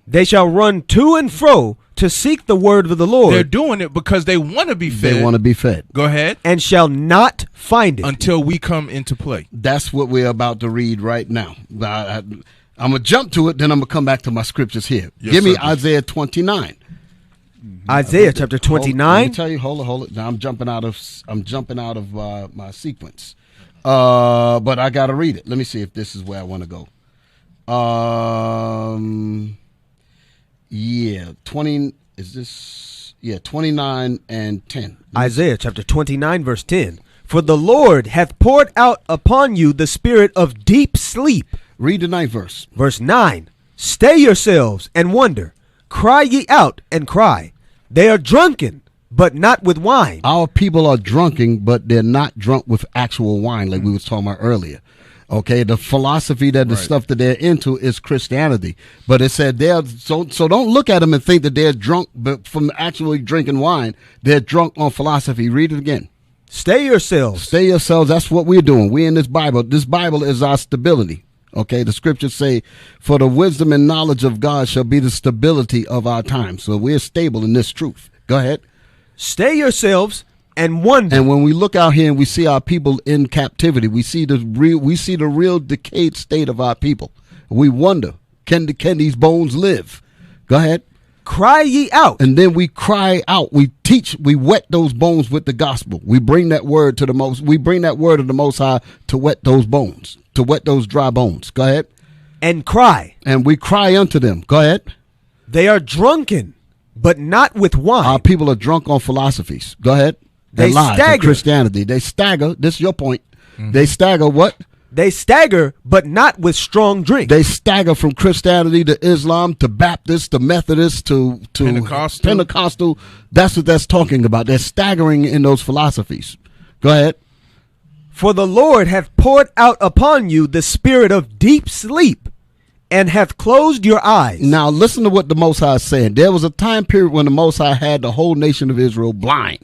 They shall run to and fro to seek the word of the Lord. They're doing it because they want to be fed. They want to be fed. Go ahead. And shall not find it. Until we come into play. That's what we're about to read right now. I'm going to jump to it, then I'm going to come back to my scriptures here. Yes, Give me sir. Isaiah 29. Isaiah chapter 29. Let me tell you, hold it. Now I'm jumping out of my sequence. But I got to read it. Let me see if this is where I want to go. Yeah, 20 is this? Yeah, 29 and 10. Isaiah chapter 29 verse 10. For the Lord hath poured out upon you the spirit of deep sleep. Read the 9th verse. Verse 9. Stay yourselves and wonder. Cry ye out and cry. They are drunken, but not with wine. Our people are drunken, but they're not drunk with actual wine like we was talking about earlier. Okay, the philosophy that the stuff that they're into is Christianity, but it said so don't look at them and think that they're drunk but from actually drinking wine. They're drunk on philosophy. Read it again. Stay yourselves. Stay yourselves. That's what we're doing. We're in this Bible. This Bible is our stability. Okay, the scriptures say, for the wisdom and knowledge of God shall be the stability of our time. So we're stable in this truth. Go ahead. Stay yourselves and wonder. And when we look out here and we see our people in captivity, we see the real decayed state of our people. We wonder, can these bones live? Go ahead. cry ye out. And then we cry out. We teach. We wet those bones with the gospel. We bring that word to the most. We bring that word of the Most High to wet those bones, to wet those dry bones. Go ahead. And cry. And we cry unto them. Go ahead. They are drunken, but not with wine. Our people are drunk on philosophies. Go ahead. They lies stagger. in Christianity. They stagger. This is your point. They stagger what? They stagger, but not with strong drink. They stagger from Christianity to Islam to Baptist to Methodist to Pentecostal. That's what that's talking about. They're staggering in those philosophies. Go ahead. For the Lord hath poured out upon you the spirit of deep sleep, and hath closed your eyes. Now listen to what the Most High is saying. There was a time period when the Most High had the whole nation of Israel blind.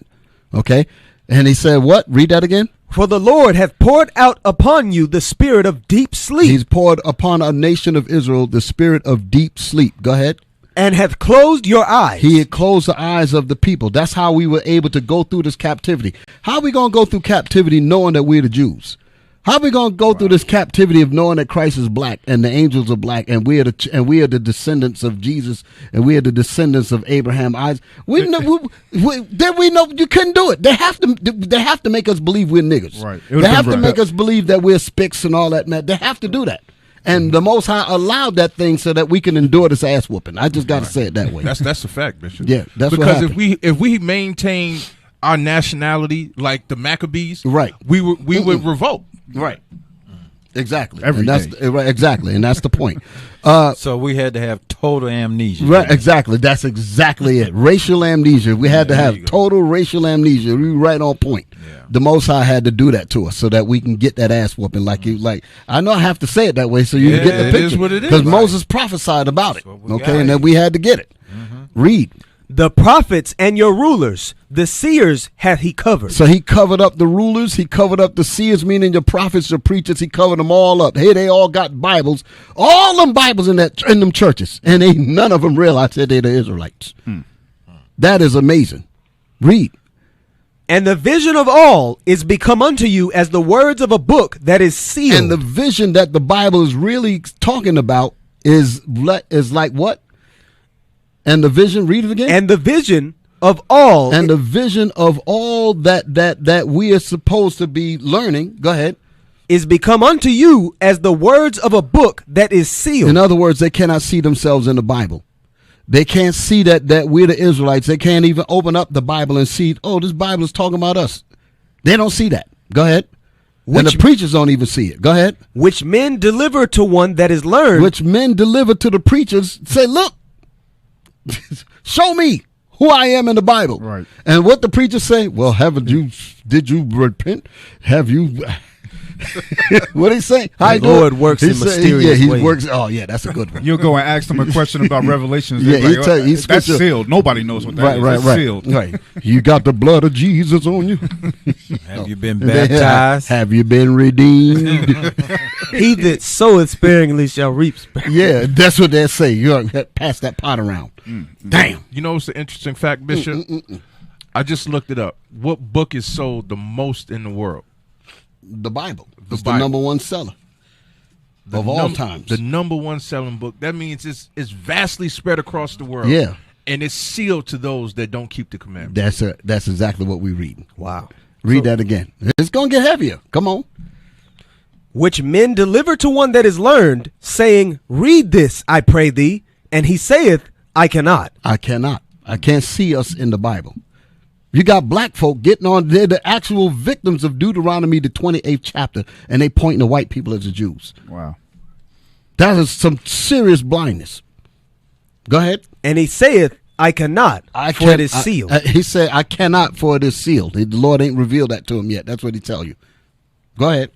Okay? And he said what? Read that again. For the Lord hath poured out upon you the spirit of deep sleep. He's poured upon a nation of Israel the spirit of deep sleep. Go ahead. And hath closed your eyes. He had closed the eyes of the people. That's how we were able to go through this captivity. How are we going to go through captivity knowing that we're the Jews? How are we going to go through this captivity of knowing that Christ is black and the angels are black and we are the descendants of Jesus and we are the descendants of Abraham, Isaac? We know you couldn't do it. They have to make us believe we're niggas. Right. They have to make us believe that we're spics and all that, man. They have to do that. And the Most High allowed that thing so that we can endure this ass whooping. I just got to say it that way. That's a fact, Bishop. Yeah, that's because what happened. if we maintain our nationality like the Maccabees, right, we would revolt. Right. Exactly. Every day. Right, exactly. And that's the point. So we had to have total amnesia. Right. Exactly. That's exactly it. Racial amnesia. We had to have total racial amnesia. We were right on point. Yeah. The Most High had to do that to us so that we can get that ass whooping like you like. I know I have to say it that way so you can get the picture. It is what it is. Because Moses prophesied about it. Okay. And then we had to get it. Read. The prophets and your rulers, the seers, hath he covered. So he covered up the rulers, he covered up the seers, meaning your prophets, your preachers, he covered them all up. Hey, they all got Bibles, all them Bibles in them churches, and none of them realized that they're the Israelites. That is amazing. Read. And the vision of all is become unto you as the words of a book that is sealed. And the vision that the Bible is really talking about is like what? And the vision, read it again. And the vision of all. And the vision of all that we are supposed to be learning. Go ahead. Is become unto you as the words of a book that is sealed. In other words, they cannot see themselves in the Bible. They can't see that we're the Israelites. They can't even open up the Bible and see, oh, this Bible is talking about us. They don't see that. Go ahead. And the preachers don't even see it. Go ahead. Which men deliver to one that is learned. Which men deliver to the preachers. Say, look. Show me who I am in the Bible. Right. And what the preachers say, well, did you repent? Have you what did he say? The Lord works in mysterious ways. He works. Oh yeah, that's a good one. You'll go and ask them a question about Revelations. Yeah, that's sealed. Nobody knows what that is. That's sealed. Right. You got the blood of Jesus on you. Have you been baptized? Have you been redeemed? He that soweth sparingly shall reap sparingly. Yeah, that's what they say. You pass that pot around. Damn. You know what's the interesting fact, Bishop? I just looked it up. What book is sold the most in the world? The Bible. It's the number one seller of all times. The number one selling book. That means it's vastly spread across the world. Yeah. And it's sealed to those that don't keep the commandments. That's exactly what we read. Wow. Read that again. It's going to get heavier. Come on. Which men deliver to one that is learned, saying, read this, I pray thee. And he saith, I cannot. I cannot. I can't see us in the Bible. You got black folk getting on. They're the actual victims of Deuteronomy, the 28th chapter, and they pointing to white people as the Jews. Wow. That is some serious blindness. Go ahead. And he saith, I cannot, for it is sealed. He said, I cannot, for it is sealed. The Lord ain't revealed that to him yet. That's what he tell you. Go ahead.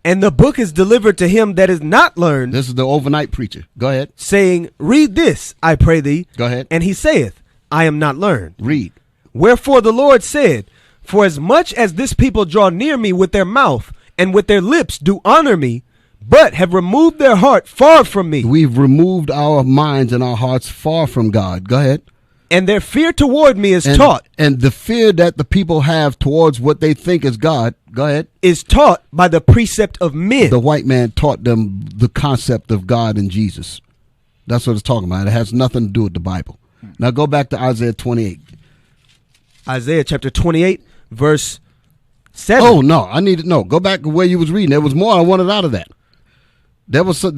And the book is delivered to him that is not learned. This is the overnight preacher. Go ahead. Saying, read this, I pray thee. Go ahead. And he saith, I am not learned. Read. Wherefore the Lord said, for as much as this people draw near me with their mouth, and with their lips do honor me, but have removed their heart far from me. We've removed our minds and our hearts far from God. Go ahead. And their fear toward me is taught. And the fear that the people have towards what they think is God, go ahead, is taught by the precept of men. The white man taught them the concept of God and Jesus. That's what it's talking about. It has nothing to do with the Bible. Now go back to Isaiah 28. Isaiah chapter 28, verse 7. Oh, no. Go back to where you was reading. There was more I wanted out of that. There's a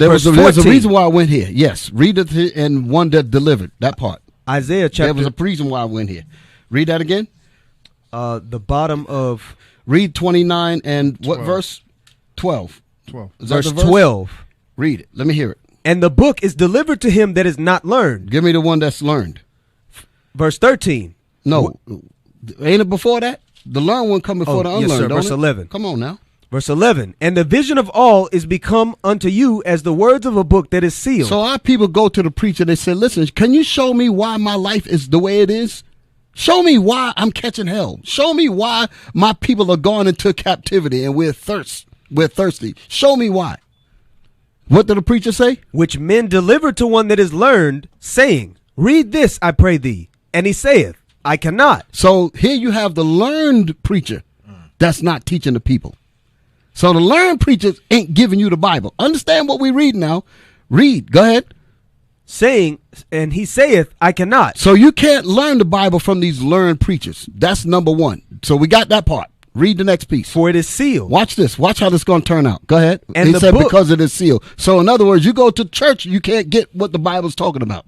reason why I went here. Yes. Read it and one that delivered. That part. Isaiah chapter. There was a reason why I went here. Read that again. The bottom of. Read 29 and what verse? 12. 12. Verse 12. Read it. Let me hear it. And the book is delivered to him that is not learned. Give me the one that's learned. Verse 13. No. Ain't it before that? The learned one come before the unlearned. Yes, sir. Don't Verse it? 11. Come on now. Verse 11. And the vision of all is become unto you as the words of a book that is sealed. So our people go to the preacher. They say, listen, can you show me why my life is the way it is? Show me why I'm catching hell. Show me why my people are going into captivity and we're thirsty. Show me why. What did the preacher say? Which men deliver to one that is learned, saying, read this, I pray thee. And he saith, I cannot. So here you have the learned preacher that's not teaching the people. So the learned preachers ain't giving you the Bible. Understand what we read now. Read. Go ahead. Saying, and he saith, I cannot. So you can't learn the Bible from these learned preachers. That's number one. So we got that part. Read the next piece. For it is sealed. Watch this. Watch how this is going to turn out. Go ahead. And he said because it is sealed. So in other words, you go to church, you can't get what the Bible's talking about.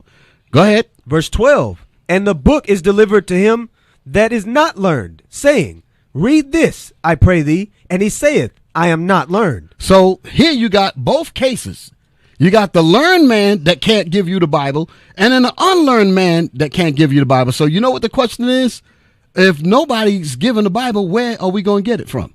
Go ahead. Verse 12. And the book is delivered to him that is not learned, saying, read this, I pray thee. And he saith, I am not learned. So here you got both cases. You got the learned man that can't give you the Bible, and then the unlearned man that can't give you the Bible. So you know what the question is? If nobody's giving the Bible, where are we going to get it from?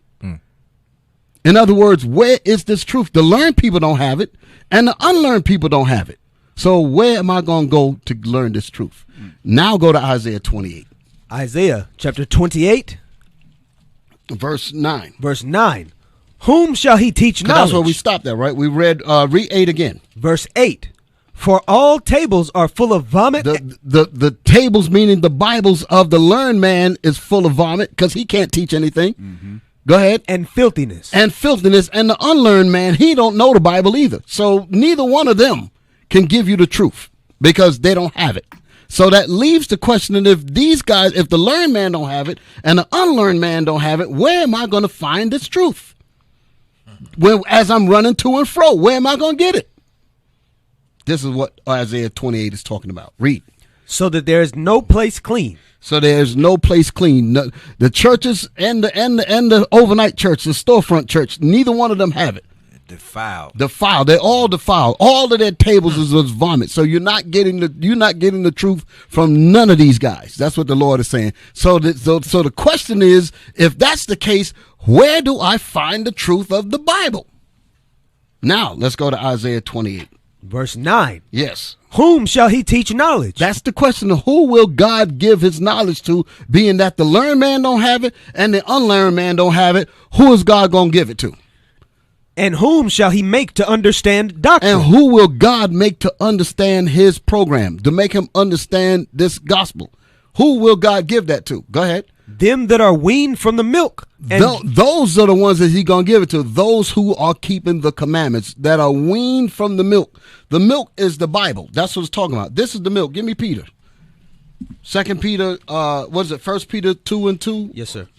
In other words, where is this truth? The learned people don't have it, and the unlearned people don't have it. So where am I going to go to learn this truth? Now go to Isaiah 28. Isaiah chapter 28. Verse 9. Verse 9. Whom shall he teach knowledge? That's where we stopped at, right? We read 8 again. Verse 8. For all tables are full of vomit. The tables, meaning the Bibles of the learned man, is full of vomit because he can't teach anything. Mm-hmm. Go ahead. And filthiness. And filthiness. And the unlearned man, he don't know the Bible either. So neither one of them can give you the truth because they don't have it. So that leaves the question, and if these guys, if the learned man don't have it and the unlearned man don't have it, where am I going to find this truth? When, as I'm running to and fro, where am I going to get it? This is what Isaiah 28 is talking about. Read. So that there is no place clean. So there's no place clean. No, the churches and the overnight church, the storefront church, neither one of them have it. Defiled. They're all defiled. All of their tables is vomit. So you're not getting the truth from none of these guys. That's what the Lord is saying. So the question is, if that's the case, where do I find the truth of the Bible? Now let's go to Isaiah 28. Verse 9. Yes. Whom shall he teach knowledge? That's the question. Who will God give his knowledge to, being that the learned man don't have it and the unlearned man don't have it? Who is God going to give it to? And whom shall he make to understand doctrine? And who will God make to understand his program, to make him understand this gospel? Who will God give that to? Go ahead. Them that are weaned from the milk. Those are the ones that he's going to give it to. Those who are keeping the commandments, that are weaned from the milk. The milk is the Bible. That's what it's talking about. This is the milk. Give me Peter. 2 Peter, what is it? 1 Peter 2:2? Yes, sir.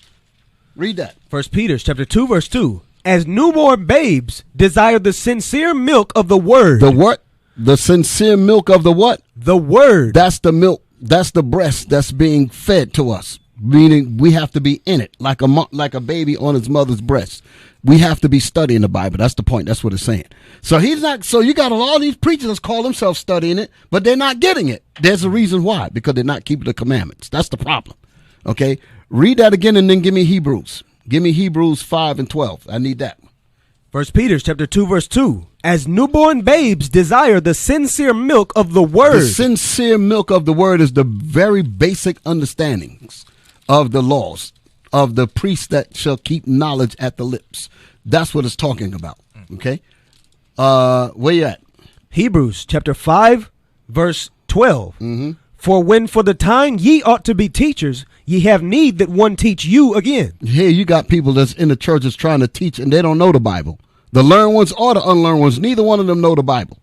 Read that. 1 Peter chapter 2, verse 2. As newborn babes desire the sincere milk of the word. The what? The sincere milk of the what? The word. That's the milk. That's the breast that's being fed to us. Meaning we have to be in it, like a baby on his mother's breast. We have to be studying the Bible. That's the point. That's what it's saying. So he's not. So you got all these preachers that call themselves studying it, but they're not getting it. There's a reason why, because they're not keeping the commandments. That's the problem. Okay, read that again and then give me Hebrews. Give me Hebrews 5 and 12. I need that. 1 Peter chapter 2, verse 2. As newborn babes desire the sincere milk of the word. The sincere milk of the word is the very basic understandings of the laws of the priest that shall keep knowledge at the lips. That's what it's talking about. Okay. Where you at? Hebrews chapter 5, verse 12. Mm-hmm. For when for the time ye ought to be teachers, ye have need that one teach you again. Here you got people that's in the churches trying to teach and they don't know the Bible. The learned ones or the unlearned ones, neither one of them know the Bible.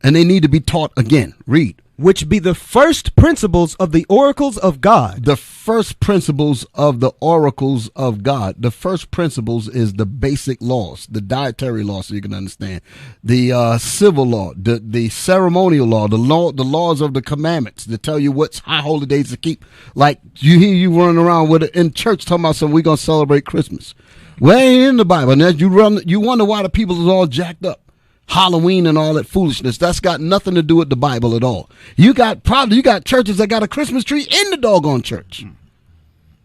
And they need to be taught again. Read. which be the first principles of the oracles of God. The first principles of the oracles of God. The first principles is the basic laws, the dietary laws, so you can understand. The civil law, the ceremonial law, the laws of the commandments that tell you what's high holy days to keep. Like you hear you running around with it in church talking about something, we're gonna celebrate Christmas. Well, it ain't in the Bible. And then you wonder why the people is all jacked up. Halloween and all that foolishness. That's got nothing to do with the Bible at all. You got churches that got a Christmas tree in the doggone church.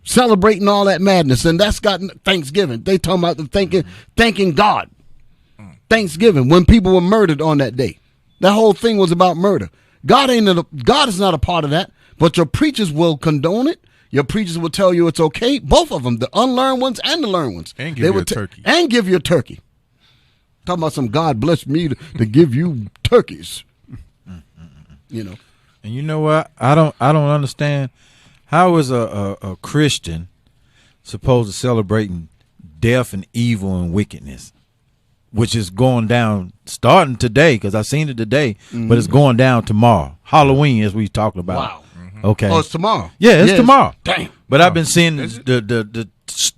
Celebrating all that madness. And that's got Thanksgiving. They talking about thanking God. Thanksgiving, when people were murdered on that day. That whole thing was about murder. God is not a part of that. But your preachers will condone it. Your preachers will tell you it's okay. Both of them, the unlearned ones and the learned ones. And give you a turkey. And give you a turkey. Talking about some God bless me to give you turkeys, you know. And you know what? I don't understand. How is a Christian supposed to celebrating death and evil and wickedness, which is going down starting today? Because I seen it today, but it's going down tomorrow. Halloween, as we talking about. Wow. Okay. Oh, it's tomorrow. Yeah, it's tomorrow. Damn. But I've been seeing the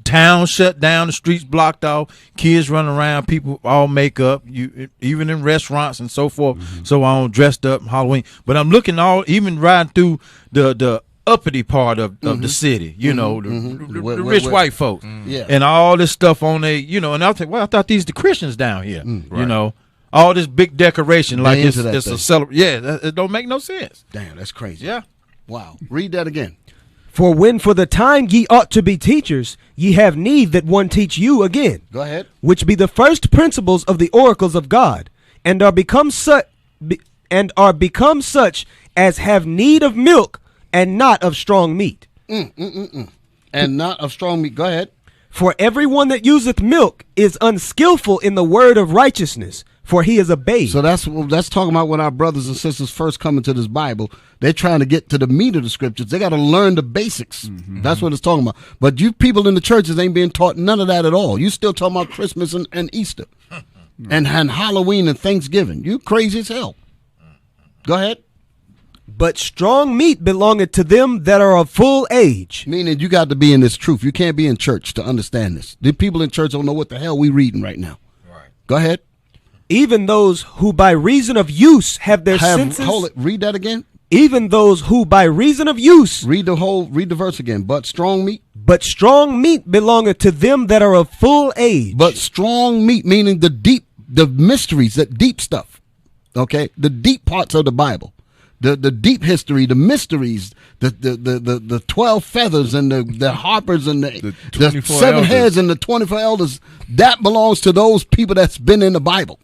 town shut down, the streets blocked off, kids running around, people all make up, even in restaurants and so forth, so on, dressed up Halloween. But I'm looking even riding through the uppity part of the city, you know, the rich white folks, and all this stuff on there, you know, and I think, well, I thought these the Christians down here, you know, all this big decoration like it's a celebration. Yeah, it don't make no sense. Damn, that's crazy. Yeah. Wow. Read that again. For when for the time ye ought to be teachers, ye have need that one teach you again. Go ahead. Which be the first principles of the oracles of God, and are become such as have need of milk and not of strong meat. And not of strong meat. Go ahead. For everyone that useth milk is unskillful in the word of righteousness, for he is a babe. So that's talking about when our brothers and sisters first come into this Bible. They're trying to get to the meat of the scriptures. They got to learn the basics. That's what it's talking about. But you people in the churches ain't being taught none of that at all. You still talking about Christmas and Easter and Halloween and Thanksgiving. You crazy as hell. Go ahead. But strong meat belongeth to them that are of full age. Meaning you got to be in this truth. You can't be in church to understand this. The people in church don't know what the hell we reading right now. Right. Go ahead. Even those who by reason of use have their senses. Hold it. Read that again. Even those who by reason of use. Read the verse again. But strong meat. But strong meat belongeth to them that are of full age. But strong meat, meaning the mysteries, that deep stuff. Okay? The deep parts of the Bible. The deep history, the mysteries, the 12 feathers and the harpers and the 7 elders. heads and the 24 elders, that belongs to those people that's been in the Bible.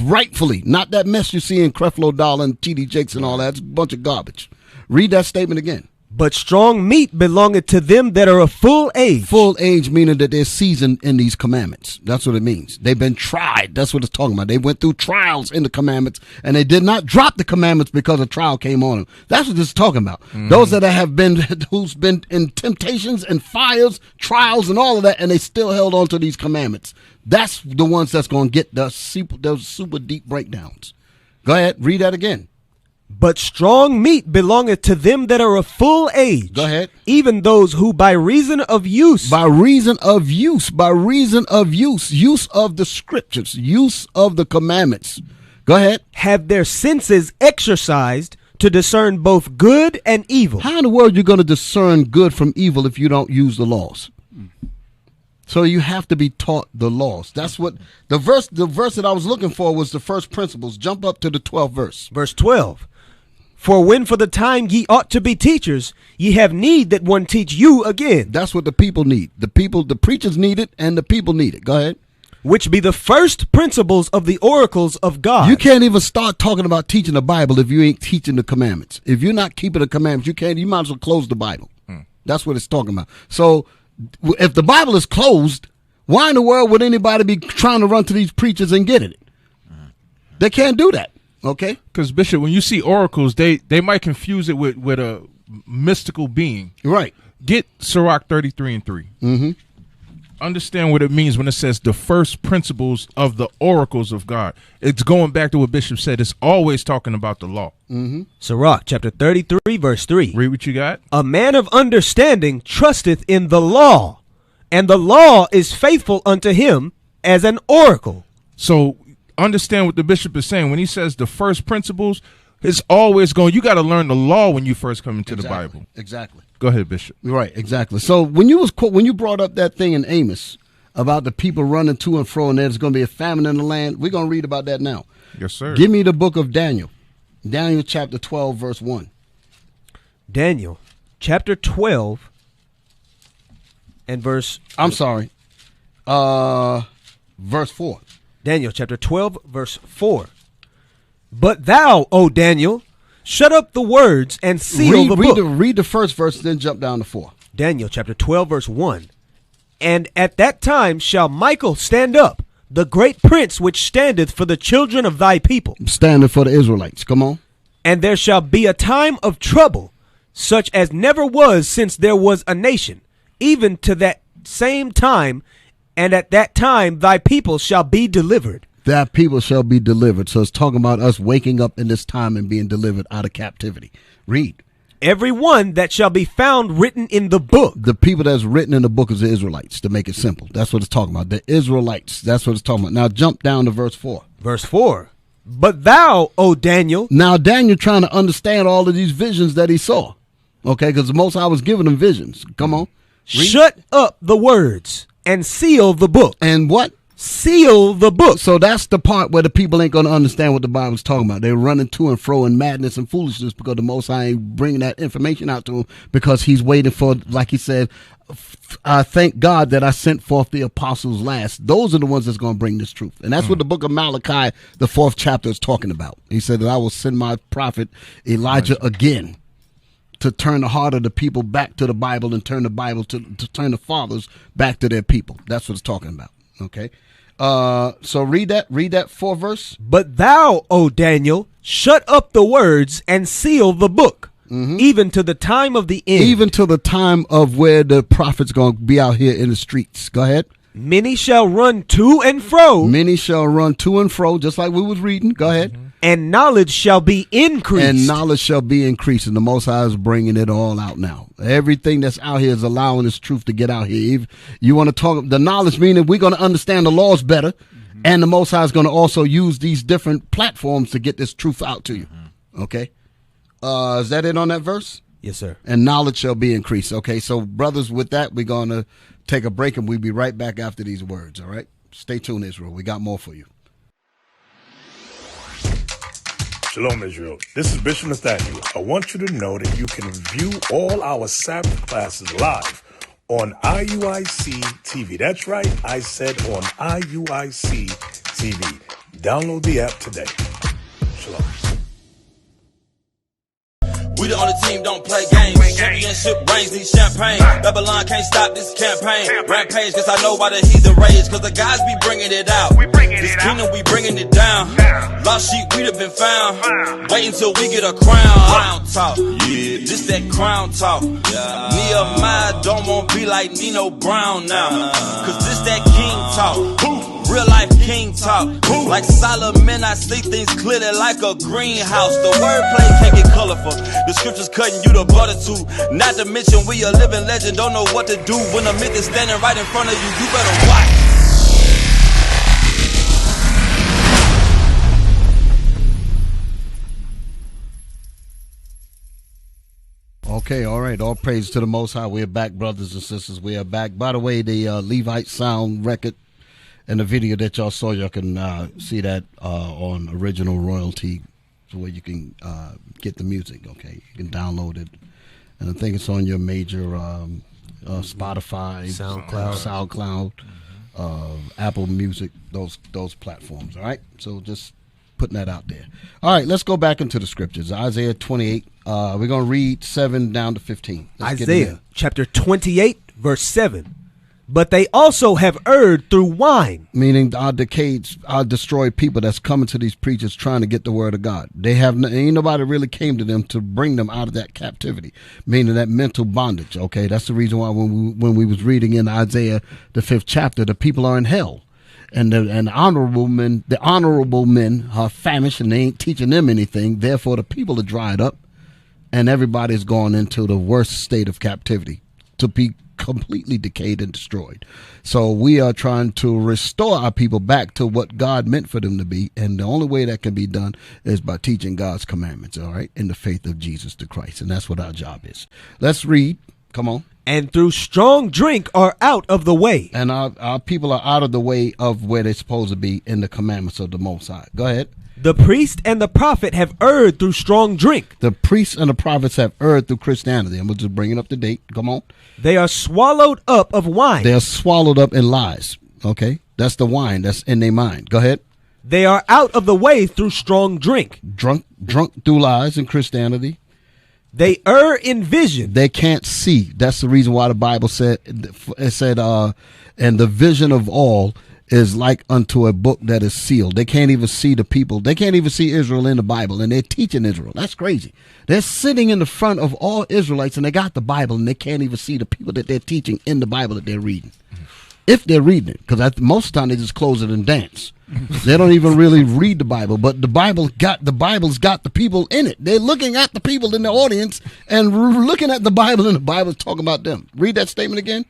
Rightfully, not that mess you see in Creflo Dollar and T.D. Jakes and all that. It's a bunch of garbage. Read that statement again. But strong meat belongeth to them that are of full age. Full age meaning that they're seasoned in these commandments. That's what it means. They've been tried. That's what it's talking about. They went through trials in the commandments, and they did not drop the commandments because a trial came on them. That's what this is talking about. Those that have been, who's been in temptations and fires, trials, and all of that, and they still held on to these commandments. That's the ones that's going to get those super deep breakdowns. Go ahead. Read that again. But strong meat belongeth to them that are of full age. Go ahead. Even those who by reason of use. By reason of use of the scriptures, use of the commandments. Go ahead. Have their senses exercised to discern both good and evil. How in the world are you going to discern good from evil if you don't use the laws? So you have to be taught the laws. That's what the verse that I was looking for was the first principles. Jump up to the 12th verse. Verse 12. For when for the time ye ought to be teachers, ye have need that one teach you again. That's what the people need. The preachers need it, and the people need it. Go ahead. Which be the first principles of the oracles of God. You can't even start talking about teaching the Bible if you ain't teaching the commandments. If you're not keeping the commandments, you might as well close the Bible. That's what it's talking about. So if the Bible is closed, why in the world would anybody be trying to run to these preachers and get it? They can't do that. Okay, because Bishop, when you see oracles, they might confuse it with a mystical being. Right. Get Sirach 33:3. understand what it means when it says the first principles of the oracles of God. It's going back to what Bishop said. It's always talking about the law. Sirach, chapter 33, verse 3. Read what you got. A man of understanding trusteth in the law, and the law is faithful unto him as an oracle. So understand what the bishop is saying. When he says the first principles, it's always going, you got to learn the law when you first come into the Bible. Exactly. Go ahead, Bishop. Right, exactly. So when you brought up that thing in Amos about the people running to and fro and there's going to be a famine in the land, we're going to read about that now. Yes, sir. Give me the book of Daniel. Daniel chapter 12, verse 1. Daniel chapter 12 and verse... verse 4. Daniel chapter 12, verse 4. But thou, O Daniel, shut up the words and seal the book. Read the first verse, then jump down to 4. Daniel chapter 12, verse 1. And at that time shall Michael stand up, the great prince which standeth for the children of thy people. Standing for the Israelites. Come on. And there shall be a time of trouble, such as never was since there was a nation, even to that same time, and at that time thy people shall be delivered. That people shall be delivered. So it's talking about us waking up in this time and being delivered out of captivity. Read. Every one that shall be found written in the book. The people that's written in the book is the Israelites, to make it simple. That's what it's talking about. The Israelites. That's what it's talking about. Now jump down to verse 4. Verse 4. But thou, O Daniel. Now Daniel trying to understand all of these visions that he saw. Okay, because the Most High was giving him visions. Come on. Read. Shut up the words and seal the book. And what? Seal the book. So that's the part where the people ain't going to understand what the Bible's talking about. They're running to and fro in madness and foolishness because the Most High ain't bringing that information out to them because he's waiting for, like he said, I thank God that I sent forth the apostles last. Those are the ones that's going to bring this truth. And that's what the book of Malachi, the 4th chapter, is talking about. He said that I will send my prophet Elijah again to turn the heart of the people back to the Bible and turn the Bible to turn the fathers back to their people. That's what it's talking about. Okay. So read that 4 verse. But thou, O Daniel, shut up the words and seal the book, even to the time of the end. Even to the time of where the prophet's going to be out here in the streets. Go ahead. Many shall run to and fro. Many shall run to and fro, just like we was reading. Go ahead. And knowledge shall be increased. And knowledge shall be increased. And the Most High is bringing it all out now. Everything that's out here is allowing this truth to get out here. If you want to talk, the knowledge meaning we're going to understand the laws better. And the Most High is going to also use these different platforms to get this truth out to you. Okay. Is that it on that verse? Yes, sir. And knowledge shall be increased. Okay. So brothers, with that, we're going to take a break and we'll be right back after these words. All right. Stay tuned, Israel. We got more for you. Shalom, Israel. This is Bishop Nathaniel. I want you to know that you can view all our Sabbath classes live on IUIC TV. That's right, I said on IUIC TV. Download the app today. Shalom. We the only team don't play games. Championship rings, need champagne. Babylon can't stop this campaign. Rampage, cause I know why the heathen rage. Cause the guys be bringing it out. This kingdom, we bringing it down. Lost sheep, we'd have been found. Wait until we get a crown. Crown talk, yeah, this that crown talk. Nehemiah don't want to be like Nino Brown now. Cause this that king talk. Real life king talk. Like Solomon, I see things clearly like a greenhouse. The wordplay can't get colorful. The scriptures cutting you the butter too. Not to mention we a living legend. Don't know what to do when a myth is standing right in front of you. You better watch. Okay, all right. All praise to the Most High. We're back, brothers and sisters. We are back. By the way, the Levite sound record and the video that y'all saw, y'all can see that on Original Royalty, where you can get the music. Okay, you can download it, and I think it's on your major Spotify, SoundCloud, Apple Music, those platforms. All right, so just putting that out there. All right, let's go back into the scriptures. Isaiah 28. We're gonna read 7 down to 15. Isaiah chapter 28, verse 7. But they also have erred through wine. Meaning our destroyed people that's coming to these preachers trying to get the word of God. Ain't nobody really came to them to bring them out of that captivity, meaning that mental bondage. Okay, that's the reason why when we was reading in Isaiah the 5th chapter, the people are in hell. And the honorable men are famished and they ain't teaching them anything. Therefore, the people are dried up and everybody's gone into the worst state of captivity to be completely decayed and destroyed. So we are trying to restore our people back to what God meant for them to be. And the only way that can be done is by teaching God's commandments, all right, in the faith of Jesus the Christ. And that's what our job is. Let's read. Come on. And through strong drink are out of the way. And our people are out of the way of where they're supposed to be in the commandments of the Most High. Go ahead. The priest and the prophet have erred through strong drink. The priests and the prophets have erred through Christianity. And we'll just bring it up to date. Come on. They are swallowed up of wine. They are swallowed up in lies. Okay. That's the wine that's in their mind. Go ahead. They are out of the way through strong drink. Drunk through lies in Christianity. They err in vision. They can't see. That's the reason why the Bible said, and the vision of all is like unto a book that is sealed. They can't even see the people. They can't even see Israel in the Bible, and they're teaching Israel. That's crazy. They're sitting in the front of all Israelites, and they got the Bible, and they can't even see the people that they're teaching in the Bible that they're reading. If they're reading it, because most of the time they just close it and dance. They don't even really read the Bible, but the Bible's got the people in it. They're looking at the people in the audience and looking at the Bible, and the Bible's talking about them. Read that statement again.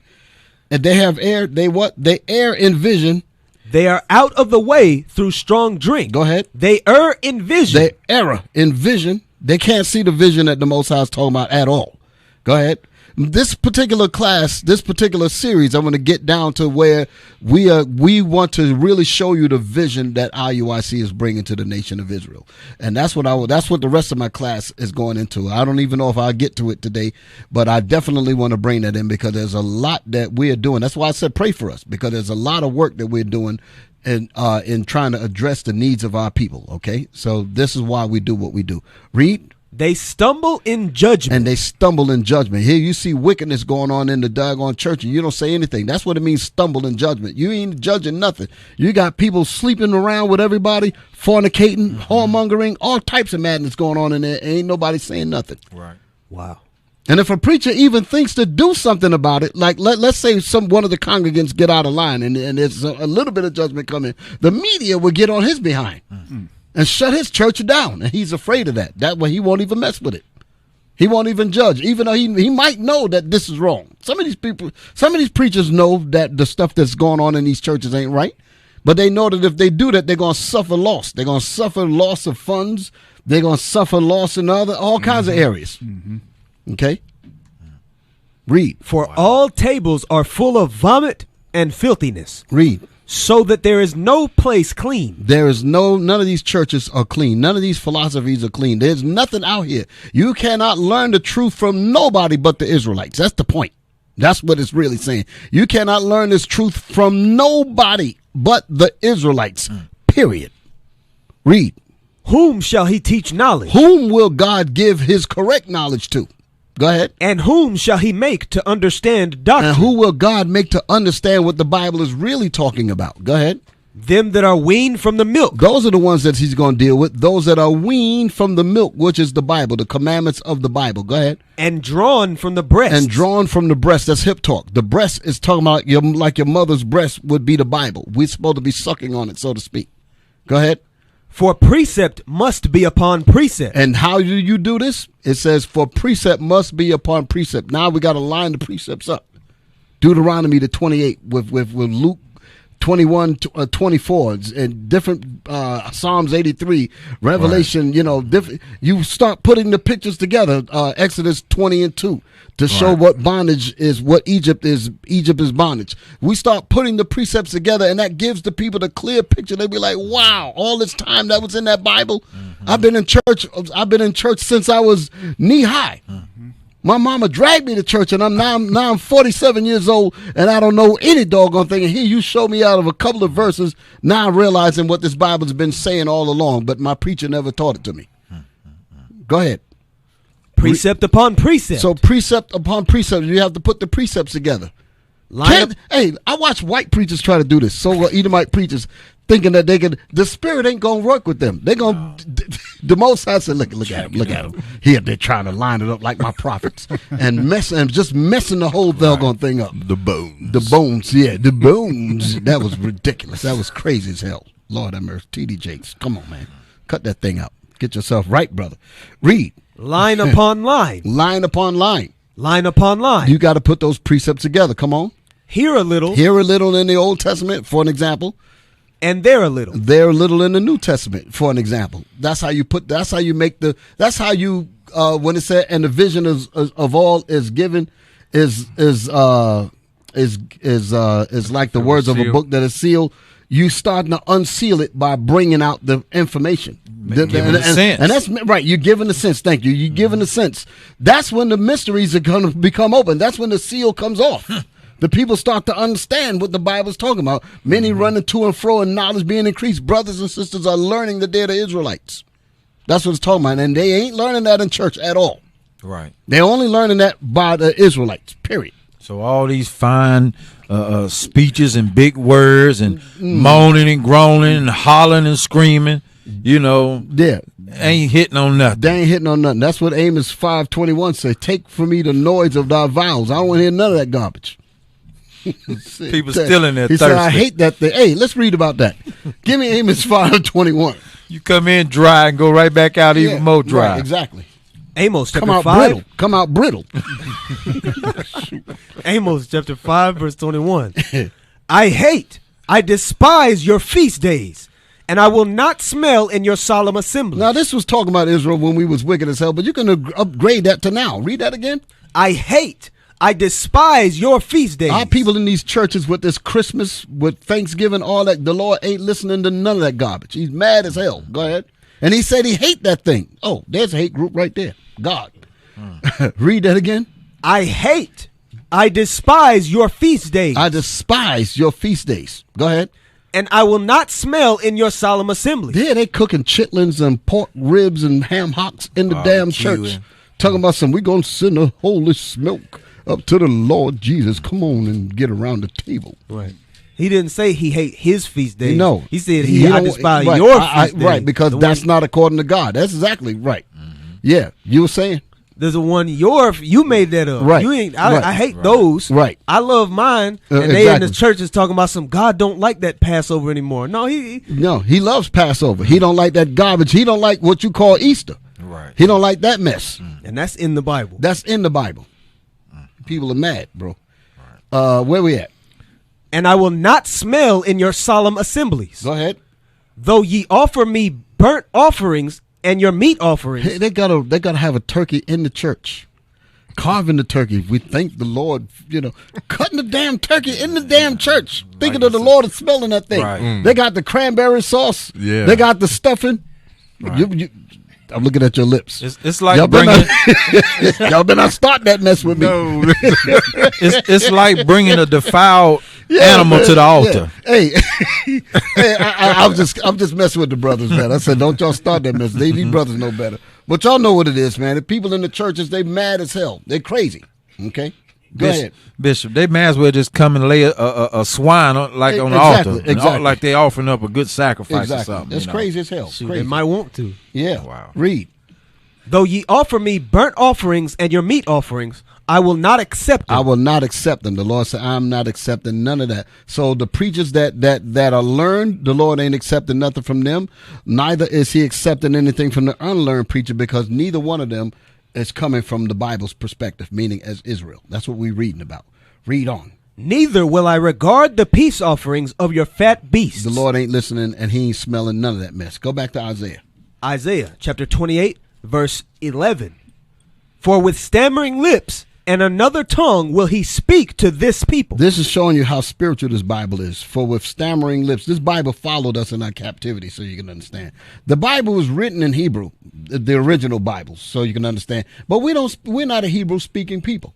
And they have erred. They err in vision. They are out of the way through strong drink. Go ahead. They err in vision. They err in vision. They can't see the vision that the Most High is talking about at all. Go ahead. This particular class, this particular series, I'm going to get down to where we want to really show you the vision that IUIC is bringing to the nation of Israel, and that's what the rest of my class is going into. I don't even know if I'll get to it today, but I definitely want to bring that in because there's a lot that we're doing. That's why I said pray for us, because there's a lot of work that we're doing in trying to address the needs of our people. Okay, so this is why we do what we do. Read. They stumble in judgment. And they stumble in judgment. Here you see wickedness going on in the doggone church and you don't say anything. That's what it means, stumble in judgment. You ain't judging nothing. You got people sleeping around with everybody, fornicating, whoremongering, all types of madness going on in there. Ain't nobody saying nothing. Right. Wow. And if a preacher even thinks to do something about it, like let's say one of the congregants get out of line and there's a little bit of judgment coming, the media will get on his behind. Mm-hmm. And shut his church down, and he's afraid of that. That way, he won't even mess with it. He won't even judge, even though he might know that this is wrong. Some of these preachers know that the stuff that's going on in these churches ain't right, but they know that if they do that, they're going to suffer loss. They're going to suffer loss of funds. They're going to suffer loss in all kinds of areas. Mm-hmm. Okay? Read. For all tables are full of vomit and filthiness. Read. So that there is no place clean. There is none of these churches are clean. None of these philosophies are clean. There's nothing out here. You cannot learn the truth from nobody but the Israelites. That's the point. That's what it's really saying. You cannot learn this truth from nobody but the Israelites. Period. Read. Whom shall he teach knowledge? Whom will God give his correct knowledge to? Go ahead. And whom shall he make to understand doctrine? And who will God make to understand what the Bible is really talking about? Go ahead. Them that are weaned from the milk. Those are the ones that he's going to deal with. Those that are weaned from the milk, which is the Bible, the commandments of the Bible. Go ahead. And drawn from the breast. And drawn from the breast. That's hip talk. The breast is talking about like your mother's breast would be the Bible. We're supposed to be sucking on it, so to speak. Go ahead. For precept must be upon precept. And how do you do this? It says, for precept must be upon precept. Now we got to line the precepts up. Deuteronomy the 28 with Luke 21, 24, and different Psalms 83, Revelation, right. Different. You start putting the pictures together, Exodus 20 and 2, to show what bondage is, what Egypt is bondage. We start putting the precepts together, and that gives the people the clear picture. They be like, wow, all this time that was in that Bible. Mm-hmm. I've been in church since I was knee high. Mm-hmm. My mama dragged me to church, and I'm 47 years old, and I don't know any doggone thing. And here you show me out of a couple of verses. Now I'm realizing what this Bible's been saying all along, but my preacher never taught it to me. Go ahead. Precept upon precept. So precept upon precept, you have to put the precepts together. Hey, I watch white preachers try to do this. So Edomite preachers thinking that the spirit ain't gonna work with them. They're gonna. The Most High said, "Look at him. Here they're trying to line it up like my prophets and just messing the whole doggone thing up. The bones. That was ridiculous. That was crazy as hell. Lord have mercy. T.D. Jakes, come on, man, cut that thing out. Get yourself right, brother. Read line upon line, line upon line, line upon line. You got to put those precepts together. Come on. Here a little in the Old Testament, for an example. And there a little in the New Testament, for an example. That's how you when it said, and the vision of all is given is like the words of a book that is sealed. You starting to unseal it by bringing out the information. Sense. And that's right. You're giving the sense. Thank you. You're giving the sense. That's when the mysteries are going to become open. That's when the seal comes off. The people start to understand what the Bible's talking about. Many running to and fro and knowledge being increased. Brothers and sisters are learning that they're the Israelites. That's what it's talking about. And they ain't learning that in church at all. Right. They're only learning that by the Israelites, period. So all these fine speeches and big words and moaning and groaning and hollering and screaming, ain't hitting on nothing. They ain't hitting on nothing. That's what Amos 5:21 says. Take from me the noise of thy vows. I don't want to hear none of that garbage. People still in there thirsty. Said, I hate that thing. Hey, let's read about that. Give me Amos 5:21. You come in dry and go right back out even more dry. Right, exactly. Amos chapter 5. Brittle. Come out brittle. Amos chapter 5 verse 21. I despise your feast days, and I will not smell in your solemn assembly. Now this was talking about Israel when we was wicked as hell, but you can upgrade that to now. Read that again. I despise your feast days. Our people in these churches with this Christmas, with Thanksgiving, all that, the Lord ain't listening to none of that garbage. He's mad as hell. Go ahead. And he said he hate that thing. Oh, there's a hate group right there. God. Read that again. I despise your feast days. I despise your feast days. Go ahead. And I will not smell in your solemn assembly. Yeah, they cooking chitlins and pork ribs and ham hocks in the damn church. Talking about we going to send a holy smoke up to the Lord Jesus. Come on and get around the table. Right. He didn't say he hate his feast days. No. He said I despise your feast days. Right, because that's not according to God. That's exactly right. Yeah, you were saying? There's a one you made that up. Right. You ain't. I hate those. Right. I love mine. And they in the churches talking about some God don't like that Passover anymore. No, he loves Passover. He don't like that garbage. He don't like what you call Easter. Right. He don't like that mess. And that's in the Bible. That's in the Bible. People are mad, bro. Where we at? And I will not smell in your solemn assemblies. Go ahead. Though ye offer me burnt offerings and your meat offerings. Hey, they gotta have a turkey in the church. Carving the turkey. We thank the Lord, cutting the damn turkey in the damn church. Thinking of the Lord and smelling that thing. Right. They got the cranberry sauce. Yeah. They got the stuffing. Right. I'm looking at your lips. It's like y'all y'all better not start that mess with me. No. it's like bringing a defiled animal to the altar. Yeah. Hey, I'm just messing with the brothers, man. I said, don't y'all start that mess. These brothers know better. But y'all know what it is, man. The people in the churches, they mad as hell. They crazy. Okay. Go ahead. Bishop, they may as well just come and lay a swine on the altar. Exactly. Like they offering up a good sacrifice or something. That's crazy as hell. Shoot, they might want to. Yeah. Wow. Read. Though ye offer me burnt offerings and your meat offerings, I will not accept them. I will not accept them. The Lord said, I'm not accepting none of that. So the preachers that are learned, the Lord ain't accepting nothing from them. Neither is he accepting anything from the unlearned preacher, because neither one of them is coming from the Bible's perspective, meaning as Israel. That's what we're reading about. Read on. Neither will I regard the peace offerings of your fat beasts. The Lord ain't listening, and he ain't smelling none of that mess. Go back to Isaiah. Isaiah chapter 28, verse 11. For with stammering lips and another tongue will he speak to this people. This is showing you how spiritual this Bible is. For with stammering lips, this Bible followed us in our captivity, so you can understand. The Bible was written in Hebrew, the original Bible, so you can understand. But we're not a Hebrew speaking people.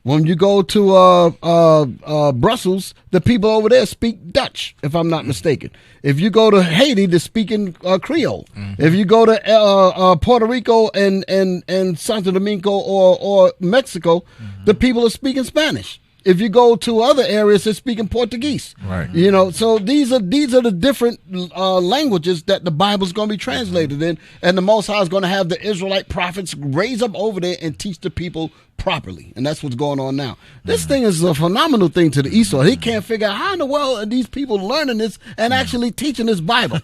When you go to Brussels, the people over there speak Dutch, if I'm not mistaken. If you go to Haiti, they're speaking Creole. Mm-hmm. If you go to Puerto Rico and Santo Domingo or Mexico, the people are speaking Spanish. If you go to other areas, they're speaking Portuguese. Right. You know, so these are the different languages that the Bible's going to be translated in, and the Most High is going to have the Israelite prophets raise up over there and teach the people properly, and that's what's going on now. This thing is a phenomenal thing to the Esau. He can't figure out how in the world are these people learning this and actually teaching this Bible.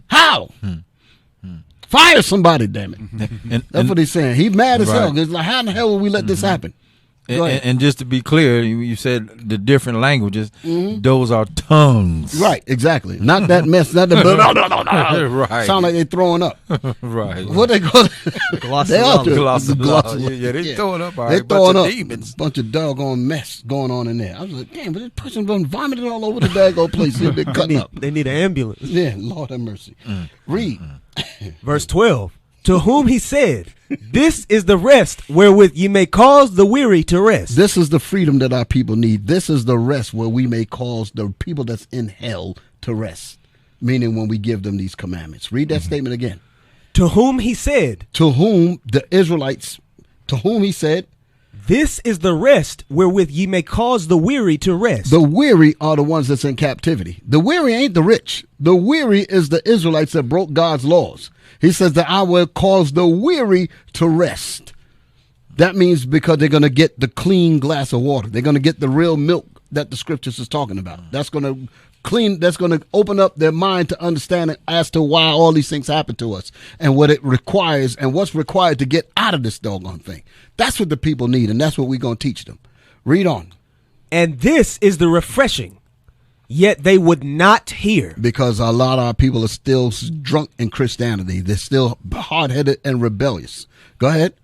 How? Fire somebody, damn it. That's what he's saying. He's mad as hell. It's like, how in the hell will we let this happen? And just to be clear, you said the different languages; those are tongues. Right, exactly. Not that mess. Not the right. Sound like they're throwing up. Right. What they call it? Glossolalia. Yeah, they're throwing up. They're throwing up. Demons. Bunch of doggone mess going on in there. I was like, damn, but this person done vomited all over the daggone place. They're cutting up. They need an ambulance. Yeah, Lord have mercy. Read. Verse 12. To whom he said, this is the rest wherewith ye may cause the weary to rest. This is the freedom that our people need. This is the rest where we may cause the people that's in hell to rest. Meaning when we give them these commandments. Read that statement again. To whom he said. To whom the Israelites, to whom he said. This is the rest wherewith ye may cause the weary to rest. The weary are the ones that's in captivity. The weary ain't the rich. The weary is the Israelites that broke God's laws. He says that I will cause the weary to rest. That means because they're going to get the clean glass of water. They're going to get the real milk that the scriptures is talking about. That's going to that's going to open up their mind to understand as to why all these things happen to us and what it requires and what's required to get out of this doggone thing. That's what the people need, and that's what we're going to teach them. Read on. And this is the refreshing. Yet they would not hear. Because a lot of our people are still drunk in Christianity. They're still hard-headed and rebellious. Go ahead.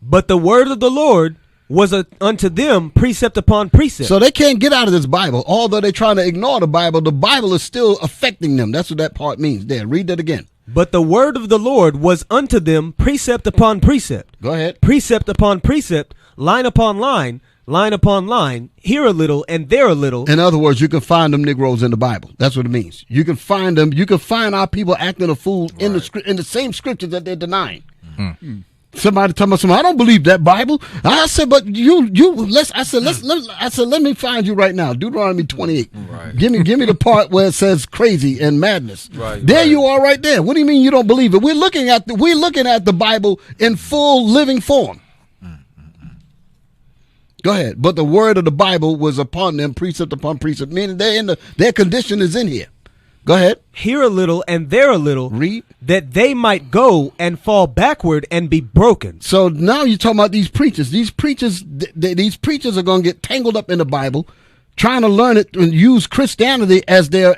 But the word of the Lord was unto them precept upon precept. So they can't get out of this Bible. Although they're trying to ignore the Bible is still affecting them. That's what that part means. There, read that again. But the word of the Lord was unto them precept upon precept. Go ahead. Precept upon precept, line upon line, line upon line, here a little and there a little. In other words, you can find them Negroes in the Bible. That's what it means. You can find them. You can find our people acting a fool in the same scriptures that they're denying. Somebody tell me something. I don't believe that Bible. I said, but let me find you right now. Deuteronomy 28. Right. Give me the part where it says crazy and madness. Right. There you are, right there. What do you mean you don't believe it? We're looking at the Bible in full living form. Go ahead. But the word of the Bible was upon them, precept upon precept, meaning their condition is in here. Go ahead. Here a little and there a little. Read. That they might go and fall backward and be broken. So now you're talking about these preachers. These preachers are going to get tangled up in the Bible, trying to learn it and use Christianity as their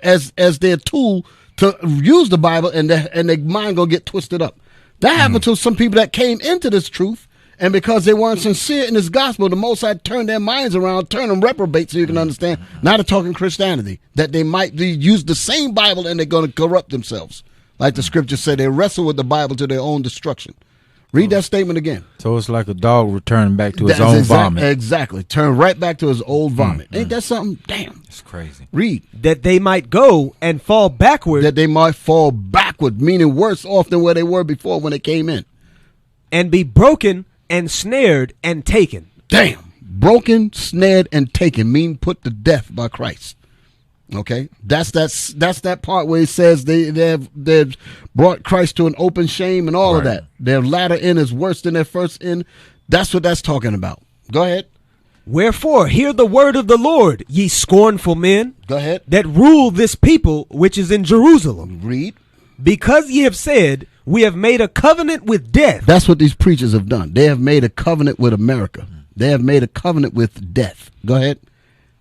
tool to use the Bible, and their mind going to get twisted up. That happened to some people that came into this truth. And because they weren't sincere in this gospel, the Most High turned their minds around, turn them reprobate so you can understand, not a talking Christianity, that they might use the same Bible and they're going to corrupt themselves. Like the scriptures say, they wrestle with the Bible to their own destruction. Read that statement again. So it's like a dog returning back to his own vomit. Exactly. Turn right back to his old vomit. Ain't that something? Damn. It's crazy. Read. That they might go and fall backward. That they might fall backward, meaning worse off than where they were before when they came in. And be broken and snared and taken. Damn. Broken, snared, and taken mean put to death by Christ. Okay? That's that part where he says they've brought Christ to an open shame and all of that. Their latter end is worse than their first end. That's what that's talking about. Go ahead. Wherefore, hear the word of the Lord, ye scornful men. Go ahead. That rule this people which is in Jerusalem. Read. Because ye have said, we have made a covenant with death. That's what these preachers have done. They have made a covenant with America. They have made a covenant with death. Go ahead.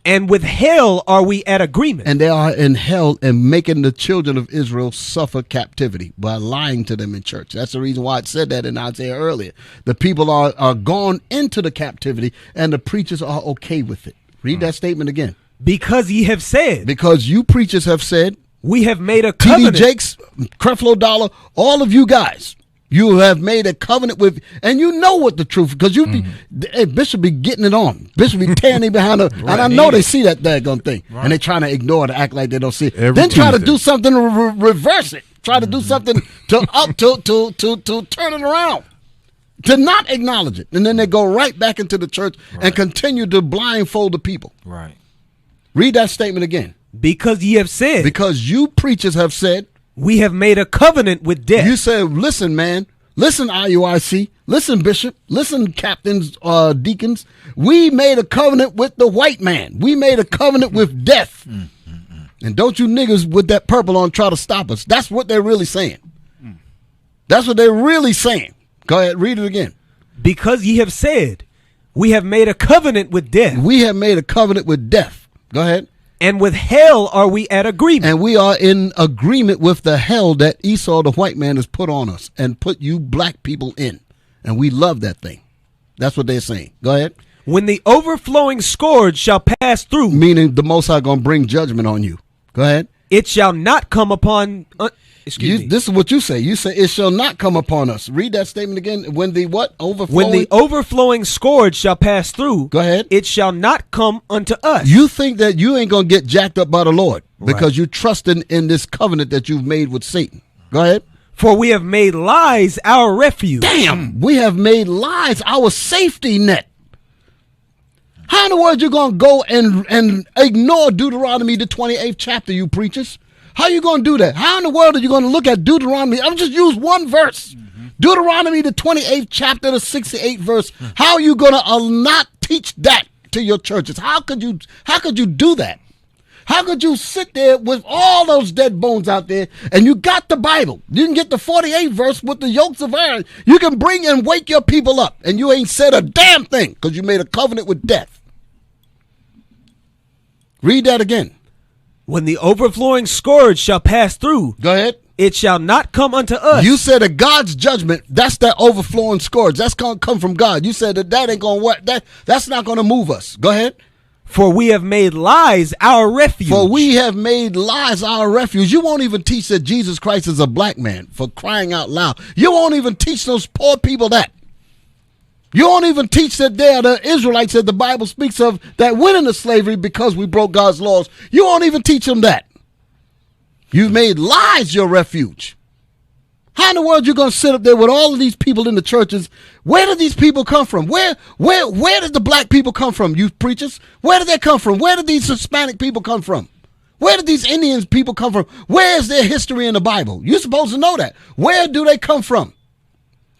And with hell are we at agreement. And they are in hell and making the children of Israel suffer captivity by lying to them in church. That's the reason why it said that in Isaiah earlier. The people are gone into the captivity and the preachers are okay with it. Read that statement again. Because ye have said. Because you preachers have said. We have made a covenant. T.D. Jakes, Creflo Dollar, all of you guys, you have made a covenant with, and you know what the truth, because Bishop be getting it on. Bishop be tearing it behind her, and I know they see that daggone thing, and they trying to ignore it, act like they don't see it. Then try to do something to reverse it. Try to do something to turn it around. to not acknowledge it. And then they go right back into the church and continue to blindfold the people. Right. Read that statement again. Because ye have said. Because you preachers have said. We have made a covenant with death. You said, listen, man. Listen, IUIC. Listen, Bishop. Listen, captains, deacons. We made a covenant with the white man. We made a covenant with death. And don't you niggas with that purple on try to stop us. That's what they're really saying. That's what they're really saying. Go ahead, read it again. Because ye have said, we have made a covenant with death. We have made a covenant with death. Go ahead. And with hell are we at agreement. And we are in agreement with the hell that Esau, the white man, has put on us and put you black people in. And we love that thing. That's what they're saying. Go ahead. When the overflowing scourge shall pass through. Meaning the Most High going to bring judgment on you. Go ahead. It shall not come upon... Excuse me. This is what you say. You say, it shall not come upon us. Read that statement again. When the what? Overflowing? When the overflowing scourge shall pass through. Go ahead. It shall not come unto us. You think that you ain't going to get jacked up by the Lord because you trusting in this covenant that you've made with Satan. Go ahead. For we have made lies our refuge. Damn. We have made lies our safety net. How in the world you going to go and ignore Deuteronomy, the 28th chapter, you preachers? How you going to do that? How in the world are you going to look at Deuteronomy? I'll just use one verse. Deuteronomy, the 28th chapter, the 68th verse. How are you going to not teach that to your churches? How could you do that? How could you sit there with all those dead bones out there and you got the Bible? You can get the 48th verse with the yokes of iron. You can bring and wake your people up and you ain't said a damn thing because you made a covenant with death. Read that again. When the overflowing scourge shall pass through. Go ahead. It shall not come unto us. You said that God's judgment, that's that overflowing scourge. That's going to come from God. You said that ain't going to work. That's not going to move us. Go ahead. For we have made lies our refuge. For we have made lies our refuge. You won't even teach that Jesus Christ is a black man, for crying out loud. You won't even teach those poor people that. You won't even teach that they are the Israelites that the Bible speaks of that went into slavery because we broke God's laws. You won't even teach them that. You've made lies your refuge. How in the world you going to sit up there with all of these people in the churches? Where did these people come from? Where did the black people come from, you preachers? Where did they come from? Where did these Hispanic people come from? Where did these Indians people come from? Where is their history in the Bible? You're supposed to know that. Where do they come from?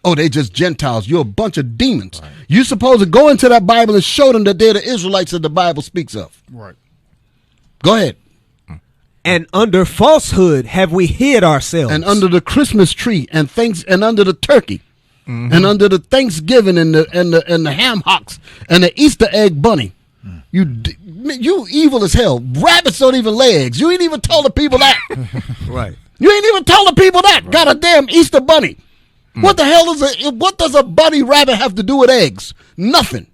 Oh, they just Gentiles. You're a bunch of demons. Right. You're supposed to go into that Bible and show them that they're the Israelites that the Bible speaks of. Right. Go ahead. And under falsehood have we hid ourselves. And under the Christmas tree and under the turkey. And under the Thanksgiving and the ham hocks and the Easter egg bunny. You evil as hell. Rabbits don't even lay eggs. You ain't even told the people that. Right. You ain't even told the people that. Right. Got a damn Easter bunny. What the hell what does a bunny rabbit have to do with eggs? Nothing.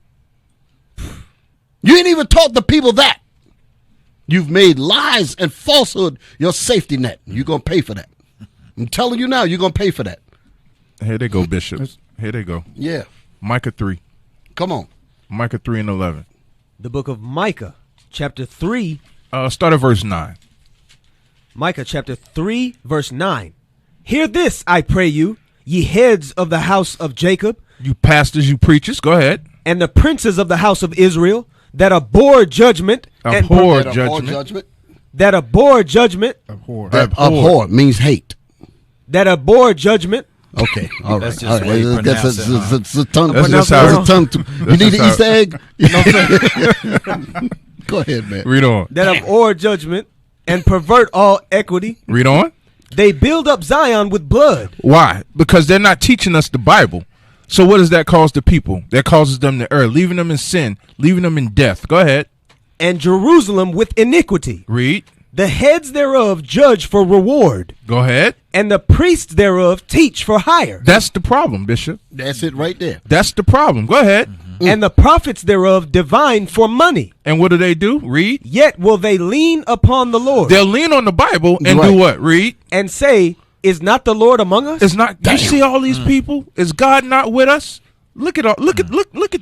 You ain't even taught the people that. You've made lies and falsehood your safety net. You're going to pay for that. I'm telling you now, you're going to pay for that. Here they go, Bishop. Here they go. Yeah. Micah 3. Come on. Micah 3 and 11. The book of Micah, chapter 3. Start at verse 9. Micah chapter 3, verse 9. Hear this, I pray you, ye heads of the house of Jacob. You pastors, you preachers, go ahead. And the princes of the house of Israel, that abhor judgment. Abhor judgment. That abhor judgment. Abhor means hate. That abhor judgment. Okay, all right. That's just the way you pronounce it. It's a tongue. That's just how you need an Easter egg? Go ahead, man. Read on. That abhor judgment and pervert all equity. Read on. They build up Zion with blood. Why? Because they're not teaching us the Bible. So what does that cause the people? That causes them to err, leaving them in sin, leaving them in death. Go ahead. And Jerusalem with iniquity. Read. The heads thereof judge for reward. Go ahead. And the priests thereof teach for hire. That's the problem, Bishop. That's it right there. That's the problem. Go ahead. And the prophets thereof divine for money. And what do? Read. Yet will they lean upon the Lord. They'll lean on the Bible and do what? Read. And say, is not the Lord among us? It's not. You see all these people? Is God not with us? Look at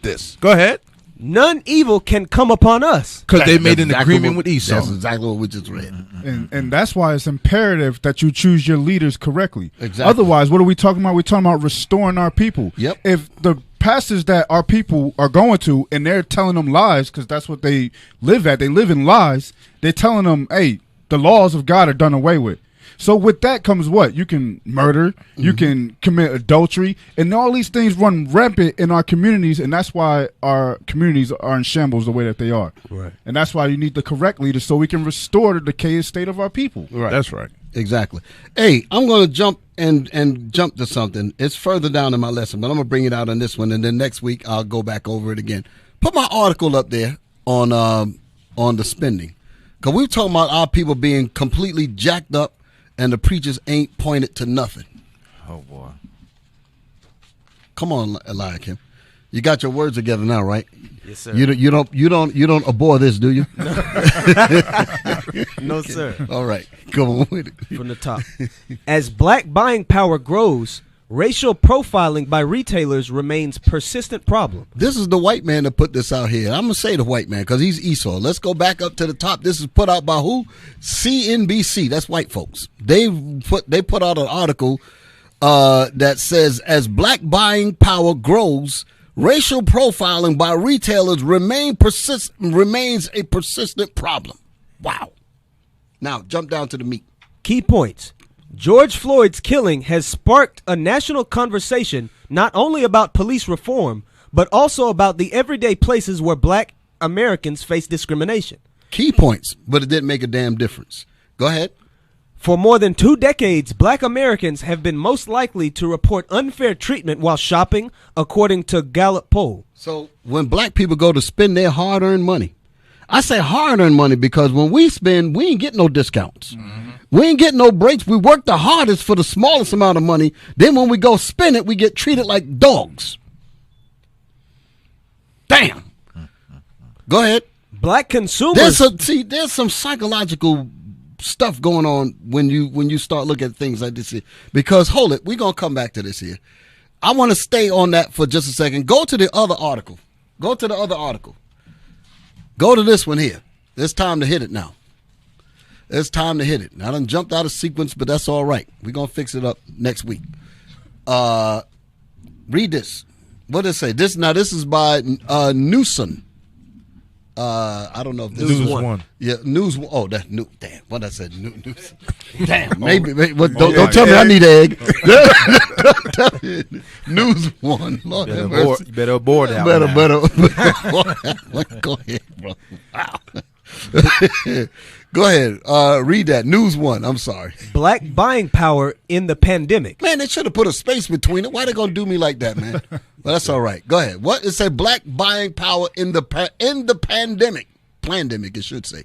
this. Go ahead. none evil can come upon us. Because they made an agreement with Esau. That's exactly what we just read. And that's why it's imperative that you choose your leaders correctly. Exactly. Otherwise, what are we talking about? We're talking about restoring our people. Yep. If the pastors that our people are going to, and they're telling them lies, because that's what they live at. They live in lies. They're telling them, hey, the laws of God are done away with. So with that comes what? You can murder, you can commit adultery, and all these things run rampant in our communities, and that's why our communities are in shambles the way that they are. Right. And that's why you need the correct leaders so we can restore the decayed state of our people. Right. That's right. Exactly. Hey, I'm going to jump and jump to something. It's further down in my lesson, but I'm going to bring it out on this one, and then next week I'll go back over it again. Put my article up there on the spending, because we're talking about our people being completely jacked up, and the preachers ain't pointed to nothing. Oh boy! Come on, Eliakim. You got your words together now, right? Yes, sir. You don't abhor this, do you? No, sir. All right, come on with it. From the top. As black buying power grows, racial profiling by retailers remains persistent problem. This is the white man that put this out here. I'm going to say the white man because he's Esau. Let's go back up to the top. This is put out by who? CNBC. That's white folks. They put out an article that says, as black buying power grows, racial profiling by retailers remains a persistent problem. Wow. Now, jump down to the meat. Key points. George Floyd's killing has sparked a national conversation not only about police reform, but also about the everyday places where black Americans face discrimination. Key points, but it didn't make a damn difference. Go ahead. For more than 2 decades, black Americans have been most likely to report unfair treatment while shopping, according to Gallup poll. So when black people go to spend their hard-earned money, I say hard-earned money because when we spend, we ain't getting no discounts. Mm-hmm. We ain't getting no breaks. We work the hardest for the smallest amount of money. Then when we go spend it, we get treated like dogs. Damn. Go ahead. Black consumers. There's some psychological stuff going on when you start looking at things like this here. Because hold it, we're gonna come back to this here. I want to stay on that for just a second. Go to the other article. Go to the other article. Go to this one here. It's time to hit it now. It's time to hit it. I done jumped out of sequence, but that's all right. We're going to fix it up next week. Read this. What does it say? This is by Nahshon. I don't know if this News is One. Yeah, News. Oh, that's new. Damn, what I said. News. Damn, maybe. Don't tell me I need egg. News One. Lord have mercy. You better abort that. Better. Go ahead, bro. Wow. Go ahead. Read that. News One. I'm sorry. Black buying power in the pandemic. Man, they should have put a space between it. Why they gonna do me like that, man? But that's all right. Go ahead. What it say? Black buying power in the pandemic. Pandemic, it should say.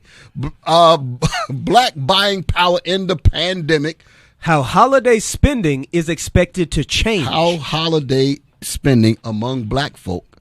Black buying power in the pandemic. How holiday spending is expected to change. How holiday spending among black folk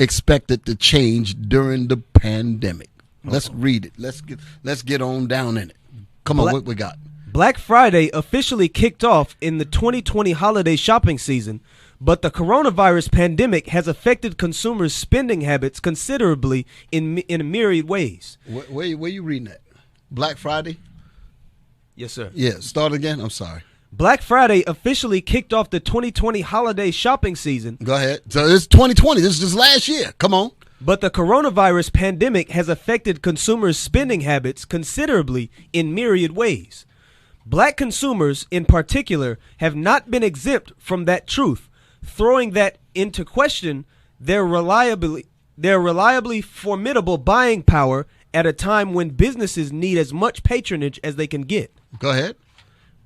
expected to change during the pandemic. Let's read it. Let's get on down in it. Come on, what we got? Black Friday officially kicked off in the 2020 holiday shopping season, but the coronavirus pandemic has affected consumers' spending habits considerably in a myriad ways. Where you reading that? Black Friday? Yes, sir. Yeah, start again. I'm sorry. Black Friday officially kicked off the 2020 holiday shopping season. Go ahead. So it's 2020. This is just last year. Come on. But the coronavirus pandemic has affected consumers' spending habits considerably in myriad ways. Black consumers, in particular, have not been exempt from that truth, throwing that into question their reliably formidable buying power at a time when businesses need as much patronage as they can get. Go ahead.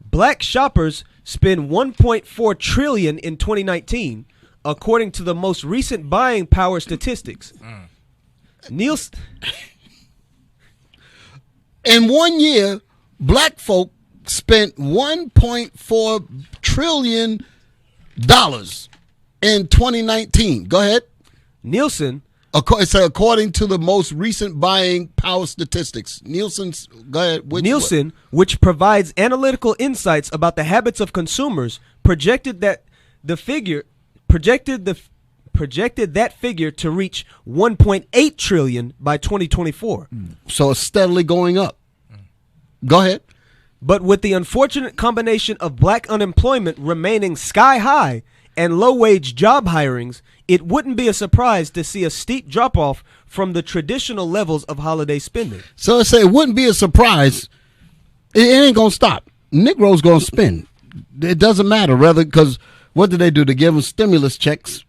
Black shoppers spend $1.4 trillion in 2019, according to the most recent buying power statistics. Nielsen. In 1 year, black folk spent $1.4 trillion in 2019. Go ahead. Nielsen. According to the most recent buying power statistics. Nielsen's, go ahead. Nielsen, which provides analytical insights about the habits of consumers, projected the projected that figure to reach 1.8 trillion by 2024. So it's steadily going up. Go ahead. But with the unfortunate combination of black unemployment remaining sky high and low-wage job hirings, it wouldn't be a surprise to see a steep drop-off from the traditional levels of holiday spending. So I say it wouldn't be a surprise. It ain't going to stop. Negroes going to spend. It doesn't matter, rather, because what do? They give them stimulus checks.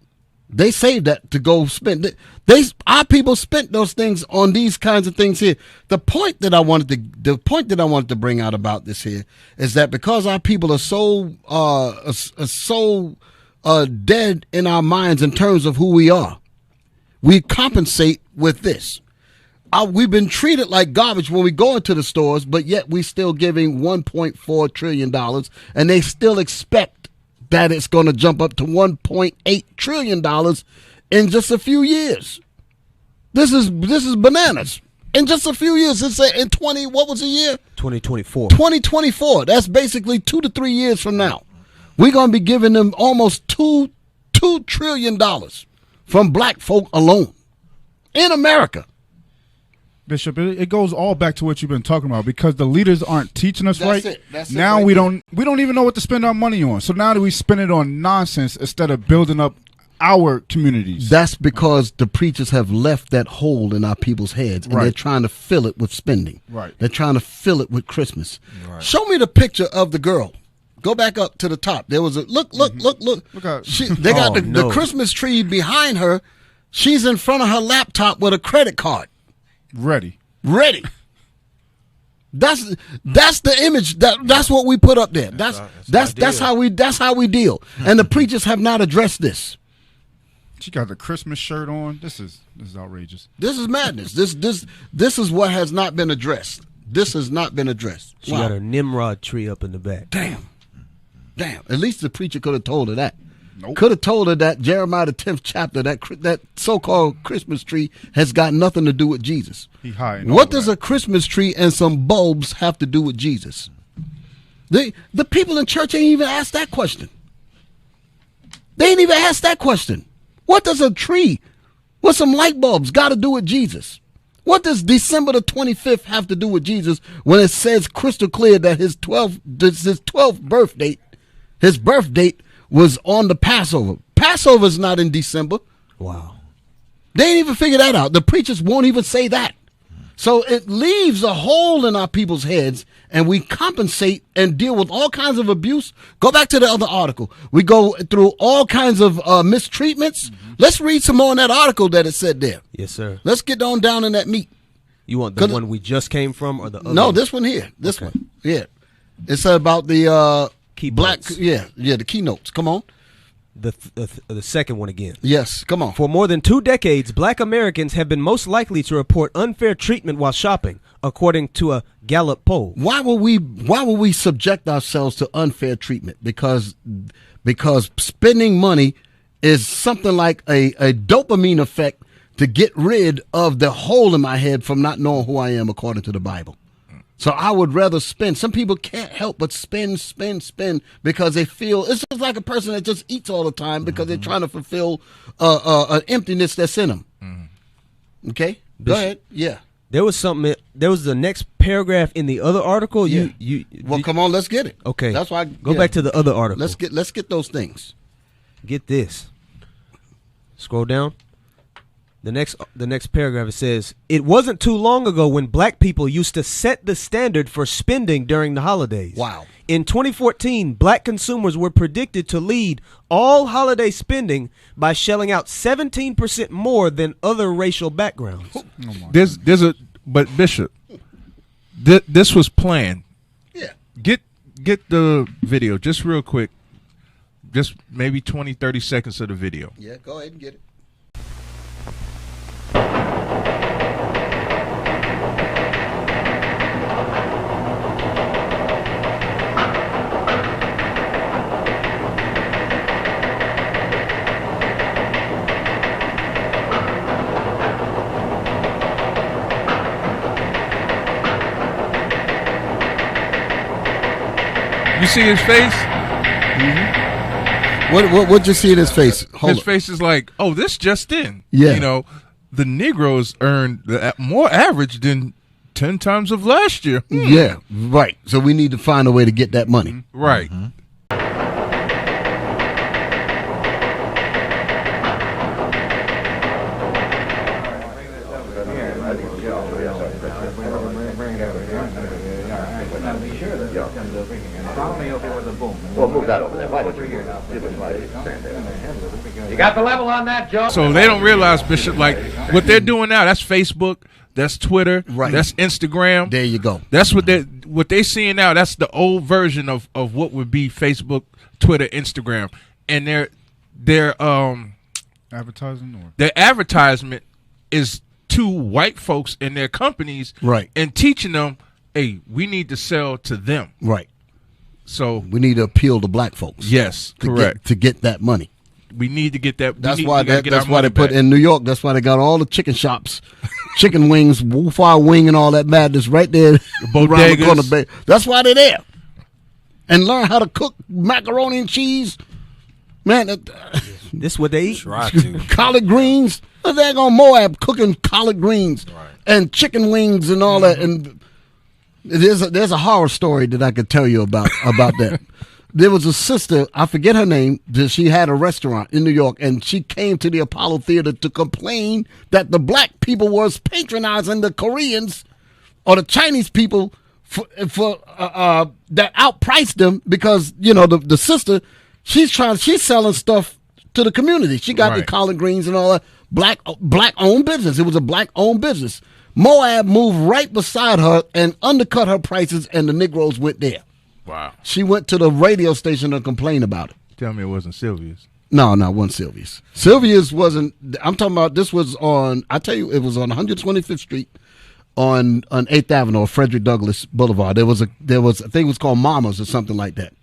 They saved that to go spend. Our people spent those things on these kinds of things here. The point that I wanted to bring out about this here is that because our people are so dead in our minds in terms of who we are, we compensate with this. We've been treated like garbage when we go into the stores, but yet we still giving $1.4 trillion, and they still expect that it's going to jump up to $1.8 trillion in just a few years. This is bananas. In just a few years, it's in 2024. 2024. That's basically 2 to 3 years from now. We're going to be giving them almost $2 trillion from black folk alone in America. Bishop, it goes all back to what you've been talking about, because the leaders aren't teaching us right. Now right we don't even know what to spend our money on. So now that we spend it on nonsense instead of building up our communities. That's because the preachers have left that hole in our people's heads, and they're trying to fill it with spending. Right. They're trying to fill it with Christmas. Right. Show me the picture of the girl. Go back up to the top. There was a look. They got the Christmas tree behind her. She's in front of her laptop with a credit card. Ready. That's the image. That's what we put up there. That's how we deal. And the preachers have not addressed this. She got the Christmas shirt on. This is outrageous. This is madness. This is what has not been addressed. This has not been addressed. She got her Nimrod tree up in the back. Damn. At least the preacher could have told her that. Nope. Could have told her that Jeremiah the 10th chapter, that so-called Christmas tree has got nothing to do with Jesus. What does a Christmas tree and some bulbs have to do with Jesus? The people in church ain't even asked that question. They ain't even asked that question. What does a tree with some light bulbs got to do with Jesus? What does December the 25th have to do with Jesus when it says crystal clear that his 12th birth date, his birth date was on the Passover? Passover's not in December. Wow. They ain't even figured that out. The preachers won't even say that. So it leaves a hole in our people's heads, and we compensate and deal with all kinds of abuse. Go back to the other article. We go through all kinds of mistreatments. Mm-hmm. Let's read some more in that article that it said there. Yes, sir. Let's get on down in that meat. You want the one we just came from, or the other? No, this one here. This one. Yeah. It's about the black. Yeah, the keynotes. Come on. The second one again. Yes, come on. For more than 2 decades, black Americans have been most likely to report unfair treatment while shopping, according to a Gallup poll. Why will we subject ourselves to unfair treatment? Because spending money is something like a dopamine effect to get rid of the hole in my head from not knowing who I am according to the Bible. So I would rather spend. Some people can't help but spend because they feel it's just like a person that just eats all the time because they're trying to fulfill an emptiness that's in them. Mm-hmm. Okay, go ahead. Yeah, there was something. There was the next paragraph in the other article. Yeah. Come on, let's get it. Okay, that's why. Go back to the other article. Let's get those things. Get this. Scroll down. The next paragraph, it says, it wasn't too long ago when black people used to set the standard for spending during the holidays. Wow. In 2014, black consumers were predicted to lead all holiday spending by shelling out 17% more than other racial backgrounds. But Bishop, this was planned. Yeah. Get the video just real quick. Just maybe 20, 30 seconds of the video. Yeah, go ahead and get it. You see his face? Mm-hmm. What'd you see in his face? His face is like, oh, this just in. Yeah. You know, the Negroes earned more average than 10 times of last year. Yeah, right. So we need to find a way to get that money. Right. Well, move that over there. Why don't you You got the level on that, Joe? So they don't realize, Bishop, like what they're doing now, that's Facebook, that's Twitter, Right. that's Instagram. There you go. That's what they seeing now. That's the old version of what would be Facebook, Twitter, Instagram. And their advertising or their advertisement is to white folks and their companies, right, and teaching them, hey, we need to sell to them. Right. So we need to appeal to black folks. Yes, correct. To get that money. We need to get that. That's why they put in New York. That's why they got all the chicken shops, chicken wings, Wolfire Wing, and all that madness right there. Bodegas. The corner. That's why they're there. And learn how to cook macaroni and cheese. Man, this what they eat. Try to. Collard greens. They're on Moab cooking collard greens and chicken wings and all that. And there's a horror story that I could tell you about that. There was a sister, I forget her name, she had a restaurant in New York, and she came to the Apollo Theater to complain that the black people was patronizing the Koreans or the Chinese people for that outpriced them because, you know, the sister, she's selling stuff to the community. She got the collard greens and all that. Black owned business. It was a black owned business. Moab moved right beside her and undercut her prices, and the Negroes went there. Wow. She went to the radio station to complain about it. Tell me it wasn't Sylvia's. No, it wasn't Sylvia's. Sylvia's wasn't. I'm talking about this was on, I tell you, it was on 125th Street on 8th Avenue or Frederick Douglass Boulevard. There was, I think it was called Mama's or something like that.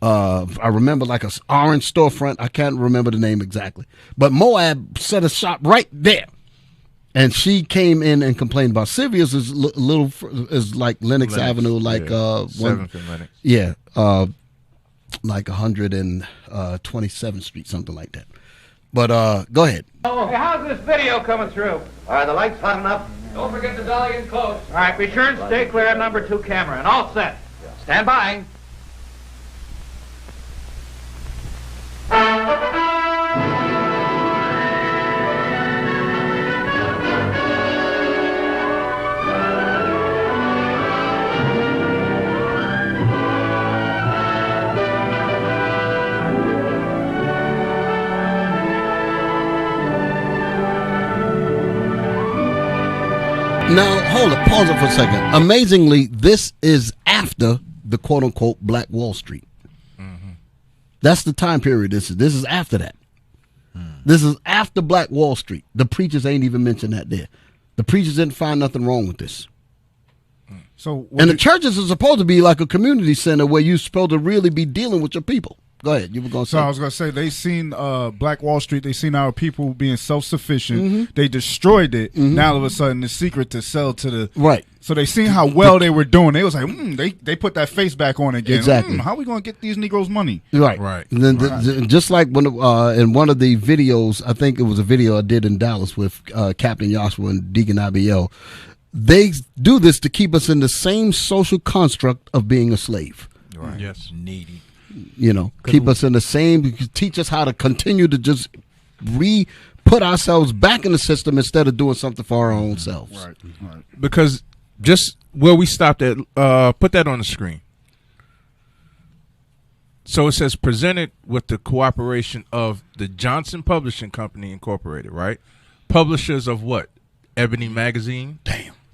I remember like an orange storefront. I can't remember the name exactly. But Moab set a shop right there. And she came in and complained about Sylvia's is like Lenox Avenue, like 7th and Lenox. Yeah, like 127th Street, something like that. But go ahead. Oh, hey, how's this video coming through? Are the lights hot enough? Don't forget the dolly and close. All right, be sure and stay clear of number 2 camera, and all set. Stand by. Now, hold it. Pause it for a second. Amazingly, this is after the quote-unquote Black Wall Street. That's the time period this is. This is after that. This is after Black Wall Street. The preachers ain't even mentioned that there. The preachers didn't find nothing wrong with this. So, and the churches are supposed to be like a community center where you're supposed to really be dealing with your people. Go ahead. You were going to say. So I was going to say, they seen Black Wall Street. They seen our people being self-sufficient. They destroyed it. Now all of a sudden, the secret to sell to the right. So they seen how well they were doing. They was like, they put that face back on again. Exactly. How are we going to get these Negroes money? Right. And then just like when in one of the videos, I think it was a video I did in Dallas with Captain Joshua and Deacon IBL. They do this to keep us in the same social construct of being a slave. Right. Yes. Needy. You know, keep us in the same, teach us how to continue to just put ourselves back in the system instead of doing something for our own selves. Right. Because just where we stopped at, put that on the screen. So it says presented with the cooperation of the Johnson Publishing Company Incorporated, right? Publishers of what? Ebony Magazine,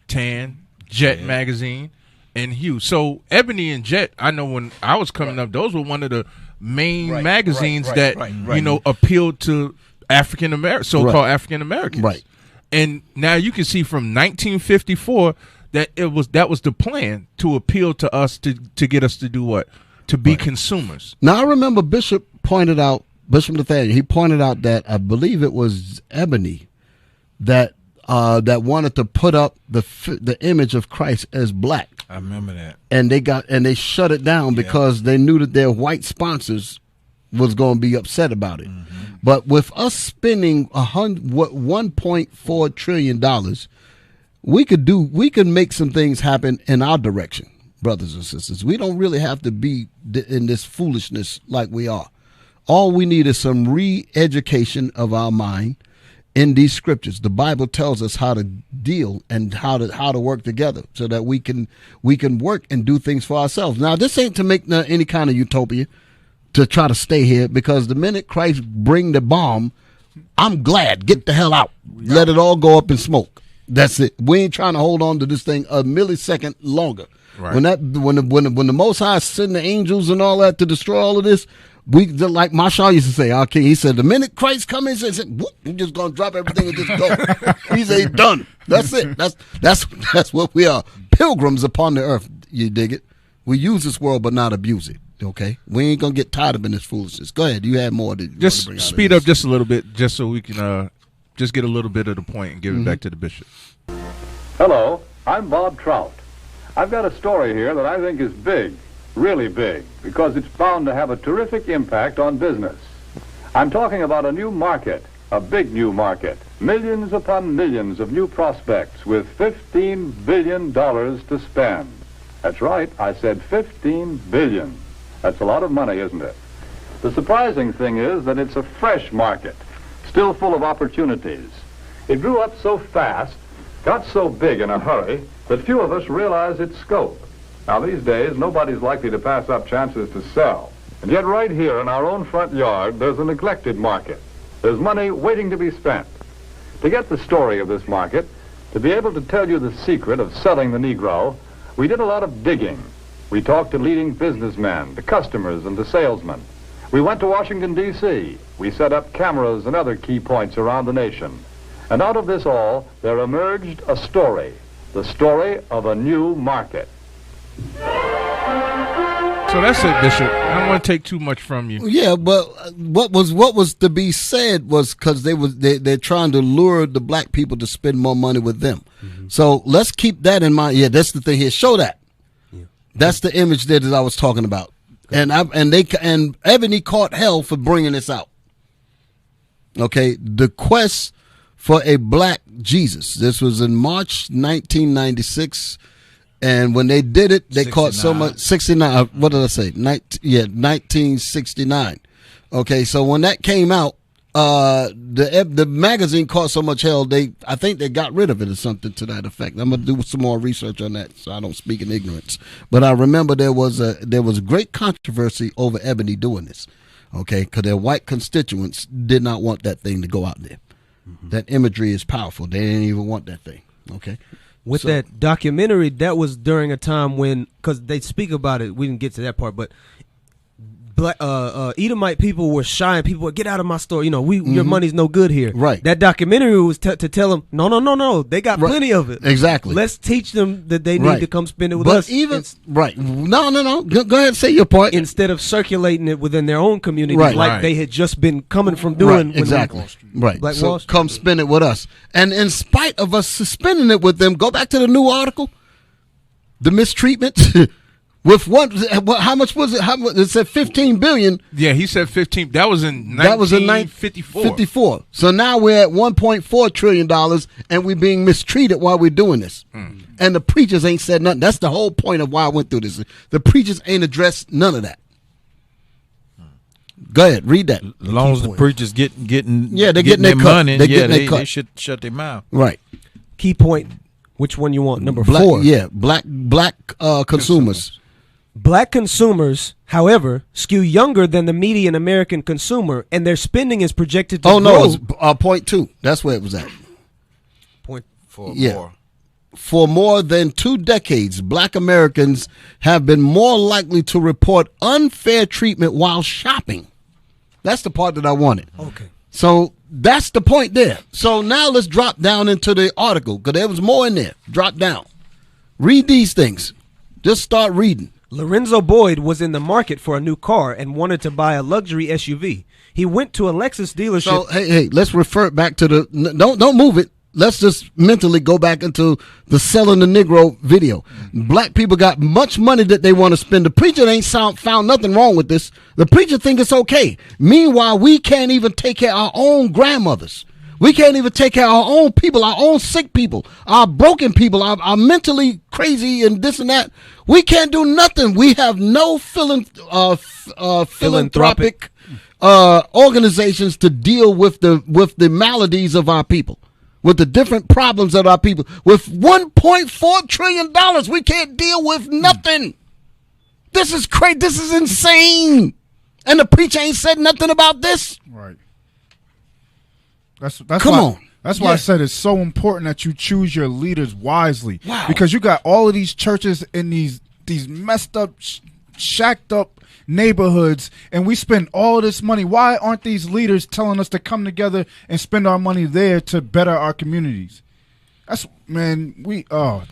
Tan, Jet Magazine, and Hugh. So Ebony and Jet, I know when I was coming up, those were one of the main magazines that you know appealed to African Americans, so-called African Americans. Right. And now you can see from 1954 that that was the plan to appeal to us to get us to do what? To be consumers. Now I remember Bishop Nathaniel, he pointed out that I believe it was Ebony that wanted to put up the image of Christ as black. I remember that. And they shut it down because they knew that their white sponsors was going to be upset about it. But with us spending $1.4 trillion, we could make some things happen in our direction, brothers and sisters. We don't really have to be in this foolishness like we are. All we need is some re-education of our mind in these scriptures. The Bible tells us how to deal and how to work together so that we can work and do things for ourselves. Now, this ain't to make any kind of utopia to try to stay here, because the minute Christ bring the bomb, I'm glad. Get the hell out. Let it all go up in smoke. That's it. We ain't trying to hold on to this thing a millisecond longer. Right. When the Most High send the angels and all that to destroy all of this, we, like Nahshon used to say, our king, he said, the minute Christ come in, he said, whoop, we're just gonna drop everything and just go. He said, done. That's it. That's what we are. Pilgrims upon the earth. You dig it? We use this world but not abuse it. Okay, we ain't gonna get tired of this foolishness. Go ahead. You had more to just bring out speed up just a little bit, just so we can just get a little bit of the point and give it back to the bishop. Hello, I'm Bob Trout. I've got a story here that I think is big, really big, because it's bound to have a terrific impact on business. I'm talking about a new market, a big new market, millions upon millions of new prospects with $15 billion to spend. That's right, I said $15 billion. That's a lot of money, isn't it? The surprising thing is that it's a fresh market, still full of opportunities. It grew up so fast, got so big in a hurry, that few of us realize its scope. Now, these days, nobody's likely to pass up chances to sell. And yet right here in our own front yard, there's a neglected market. There's money waiting to be spent. To get the story of this market, to be able to tell you the secret of selling the Negro, we did a lot of digging. We talked to leading businessmen, to customers, and to salesmen. We went to Washington, D.C. We set up cameras and other key points around the nation. And out of this all, there emerged a story, the story of a new market. So that's it, Bishop. I don't want to take too much from you. Yeah, but what was to be said was because they're trying to lure the black people to spend more money with them. So let's keep that in mind. Yeah, that's the thing here. Show that. That's the image that I was talking about, and Ebony caught hell for bringing this out. Okay, the quest for a black Jesus. This was in March 1996, and when they did it, they 69. Caught so much. 69. What did I say? 1969. Okay, so when that came out, the magazine caught so much hell, I think they got rid of it or something to that effect. I'm gonna do some more research on that so I don't speak in ignorance. But I remember there was great controversy over Ebony doing this, okay, because their white constituents did not want that thing to go out there. That imagery is powerful. They didn't even want that thing. Okay. With that documentary, that was during a time when, because they speak about it, we didn't get to that part, but Edomite people were shy, and people would get out of my store. You know, your money's no good here. Right. That documentary was to tell them, no. They got plenty of it. Exactly. Let's teach them that they need to come spend it with us. But even no. Go ahead and say your point. Instead of circulating it within their own community, like they had just been coming from doing. Exactly. Right. Like so come spend it with us, and in spite of us suspending it with them, go back to the new article, the mistreatment. With how much was it? It said $15 billion. Yeah, he said 15. That was in 1954. 54. So now we're at $1.4 trillion, and we're being mistreated while we're doing this. And the preachers ain't said nothing. That's the whole point of why I went through this. The preachers ain't addressed none of that. Go ahead, read that. As long as the preachers getting they're getting their money, they should shut their mouth. Right. Key point. Which one you want? Number 4. Yeah, black consumers. Black consumers, however, skew younger than the median American consumer, and their spending is projected to grow. No, it's point 2. That's where it was at. Point 4. Yeah. For more than 2 decades, black Americans have been more likely to report unfair treatment while shopping. That's the part that I wanted. Okay. So that's the point there. So now let's drop down into the article, because there was more in there. Drop down. Read these things. Just start reading. Lorenzo Boyd was in the market for a new car and wanted to buy a luxury SUV. He went to a Lexus dealership. So hey, let's refer back to the. Don't move it. let's just mentally go back into the selling the Negro video. Black people got much money that they want to spend. The preacher ain't found nothing wrong with this. The preacher think it's okay. Meanwhile, we can't even take care of our own grandmothers. We can't even take care of our own people, our own sick people, our broken people, our mentally crazy and this and that. We can't do nothing. We have no philanthropic organizations to deal with the maladies of our people, with the different problems of our people. With $1.4 trillion, we can't deal with nothing. This is crazy. This is insane. And the preacher ain't said nothing about this. Right. That's Come on. That's why I said it's so important that you choose your leaders wisely. Wow. Because you got all of these churches in these messed up, shacked up neighborhoods, and we spend all this money. Why aren't these leaders telling us to come together and spend our money there to better our communities? That's, man,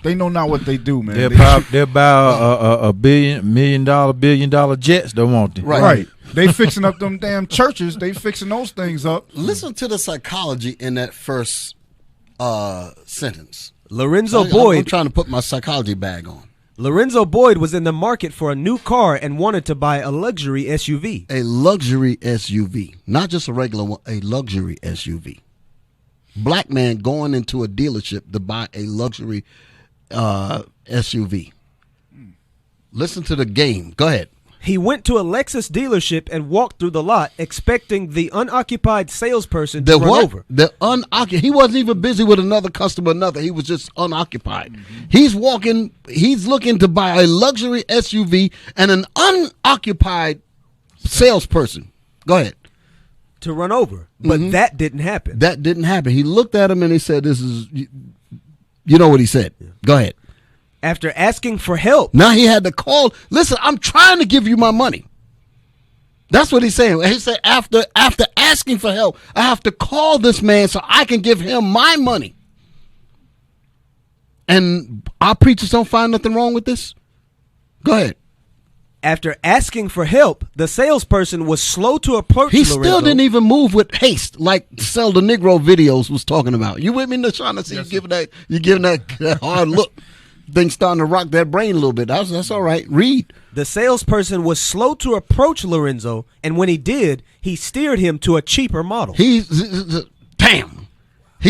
they know not what they do, man. They'll buy a billion dollar jets, don't want them. Right. They fixing up them damn churches. They fixing those things up. Listen to the psychology in that first sentence. Lorenzo Boyd. I'm trying to put my psychology bag on. Lorenzo Boyd was in the market for a new car and wanted to buy a luxury SUV. A luxury SUV. Not just a regular one, a luxury SUV. Black man going into a dealership to buy a luxury SUV. Listen to the game. Go ahead. He went to a Lexus dealership and walked through the lot, expecting the unoccupied salesperson to run over. He wasn't even busy with another customer, He was just unoccupied. Mm-hmm. He's looking to buy a luxury SUV and an unoccupied salesperson. Go ahead. To run over. But that didn't happen. That didn't happen. He looked at him and he said, this is, you know what he said. Yeah. Go ahead. After asking for help. Now he had to call. Listen, I'm trying to give you my money. That's what he's saying. He said, after asking for help, I have to call this man so I can give him my money. And our preachers don't find nothing wrong with this? Go ahead. After asking for help, the salesperson was slow to approach He Lorenzo. Still didn't even move with haste like Sell the Negro videos was talking about. You with me, Nahshon? I see you giving that hard look. Things starting to rock that brain a little bit. That's all right. Read. The salesperson was slow to approach Lorenzo, and when he did, he steered him to a cheaper model. He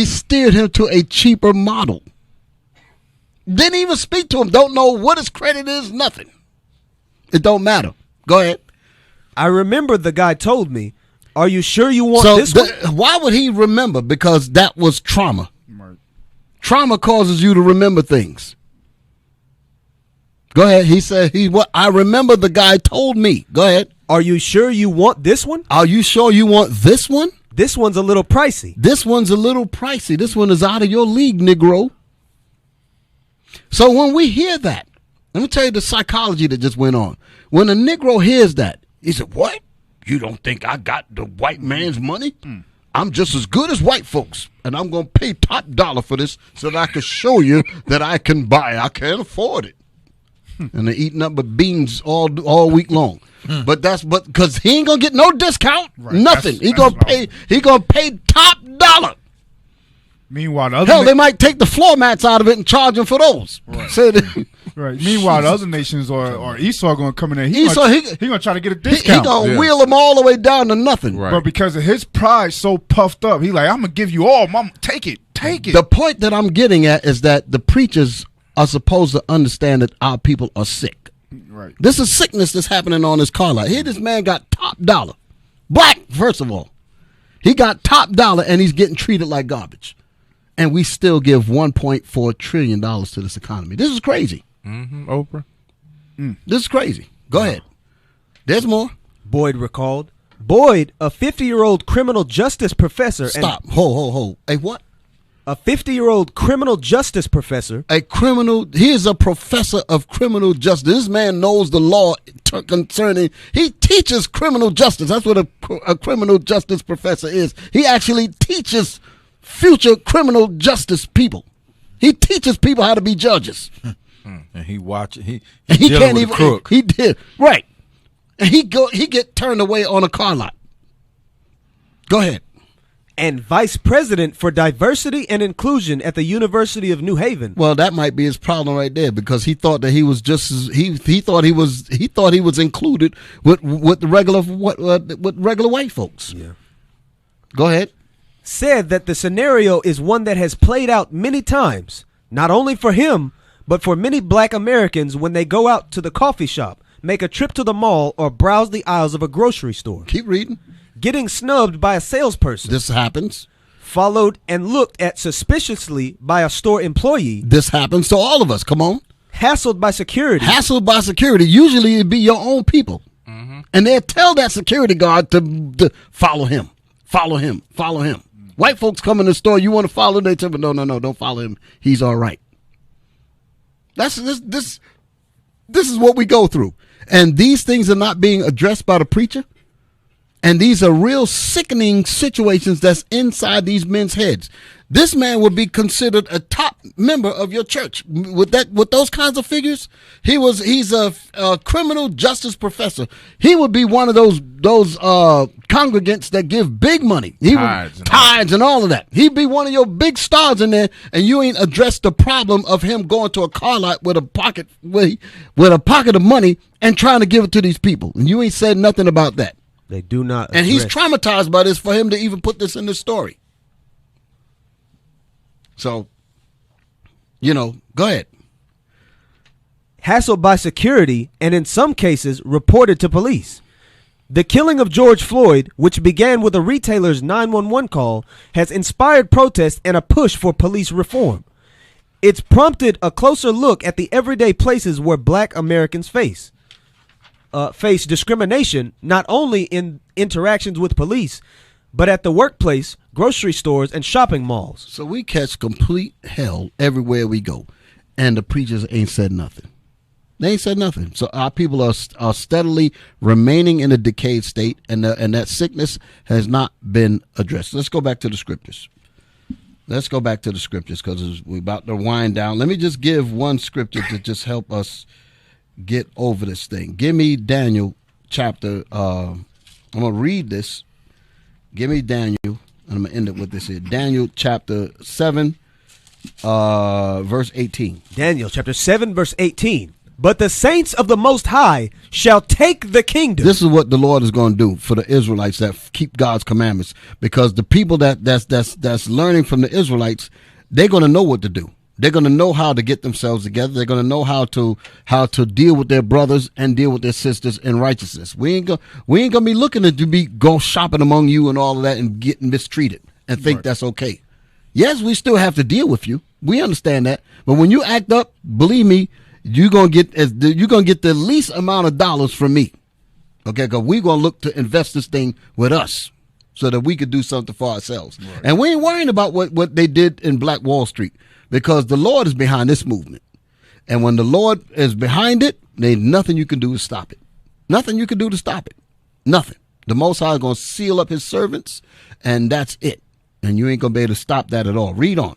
steered him to a cheaper model. Didn't even speak to him. Don't know what his credit is. Nothing. It don't matter. Go ahead. I remember the guy told me, "Are you sure you want this one?" Why would he remember? Because that was trauma. Right. Trauma causes you to remember things. Go ahead. He said, I remember the guy told me. Go ahead. Are you sure you want this one? Are you sure you want this one? This one's a little pricey. This one's a little pricey. This one is out of your league, Negro. So when we hear that, let me tell you the psychology that just went on. When a Negro hears that, he said, what? You don't think I got the white man's money? I'm just as good as white folks, and I'm going to pay top dollar for this so that I can show you that I can buy. I can't afford it. And they're eating up with beans all week long. But because he ain't gonna get no discount, nothing. He gonna pay top dollar. Meanwhile, they might take the floor mats out of it and charge him for those. Right. Right. Meanwhile, the other nations or Esau gonna come in there. He gonna try to get a discount. He gonna wheel them all the way down to nothing. Right. But because of his pride so puffed up, he like, I'm gonna give you all. Mom, take it. The point that I'm getting at is that the preachers are supposed to understand that our people are sick. Right. This is sickness that's happening on this car lot. Here this man got top dollar. Black, first of all. He got top dollar and he's getting treated like garbage. And we still give $1.4 trillion to this economy. This is crazy. Oprah. This is crazy. Go ahead. There's more. Boyd recalled. Boyd, a 50-year-old criminal justice professor. Stop. Hold. Hey, what? A 50-year-old criminal justice professor. He is a professor of criminal justice. This man knows the law concerning, he teaches criminal justice. That's what a criminal justice professor is. He actually teaches future criminal justice people. He teaches people how to be judges. And he watching, he can't even, crook. He did, right. And he get turned away on a car lot. Go ahead. and vice president for diversity and inclusion at the University of New Haven. Well, that might be his problem right there, because he thought that he was just as, he thought he was included with the regular with regular white folks. Yeah. Go ahead. Said that the scenario is one that has played out many times, not only for him, but for many black Americans when they go out to the coffee shop, make a trip to the mall, or browse the aisles of a grocery store. Keep reading. Getting snubbed by a salesperson. This happens. Followed and looked at suspiciously by a store employee. This happens to all of us. Come on. Hassled by security. Hassled by security. Usually it'd be your own people. Mm-hmm. And they'll tell that security guard to follow him. Follow him. Follow him. White folks come in the store, you want to follow, they tell me, no, don't follow him. He's all right. This is what we go through. And these things are not being addressed by the preacher. And these are real sickening situations that's inside these men's heads. This man would be considered a top member of your church with those kinds of figures. He's a criminal justice professor. He would be one of those congregants that give big money. Tithes and all of that. He'd be one of your big stars in there, and you ain't addressed the problem of him going to a car lot with a pocket of money and trying to give it to these people. And you ain't said nothing about that. They do not. And he's traumatized by this for him to even put this in the story. So, go ahead. Hassled by security and in some cases reported to police. The killing of George Floyd, which began with a retailer's 911 call, has inspired protests and a push for police reform. It's prompted a closer look at the everyday places where black Americans face discrimination, not only in interactions with police, but at the workplace, grocery stores, and shopping malls. So we catch complete hell everywhere we go, and the preachers ain't said nothing. They ain't said nothing. So our people are steadily remaining in a decayed state, and that sickness has not been addressed. Let's go back to the scriptures. Let's go back to the scriptures, because we're about to wind down. Let me just give one scripture to just help us get over this thing. Give me Daniel chapter. I'm going to read this. Give me Daniel, and I'm going to end it with this here. Daniel chapter 7, verse 18. Daniel chapter 7, verse 18. But the saints of the Most High shall take the kingdom. This is what the Lord is going to do for the Israelites that keep God's commandments, because the people that's learning from the Israelites, they're going to know what to do. They're going to know how to get themselves together. They're going to know how to deal with their brothers and deal with their sisters in righteousness. We ain't going to be looking to go shopping among you and all of that and getting mistreated and think that's okay. Yes, we still have to deal with you. We understand that. But when you act up, believe me, you're going to get the least amount of dollars from me. Okay, because we're going to look to invest this thing with us so that we could do something for ourselves. Right. And we ain't worrying about what they did in Black Wall Street, because the Lord is behind this movement. And when the Lord is behind it, there's nothing you can do to stop it. Nothing you can do to stop it. Nothing. The Most High is going to seal up his servants, and that's it. And you ain't going to be able to stop that at all. Read on.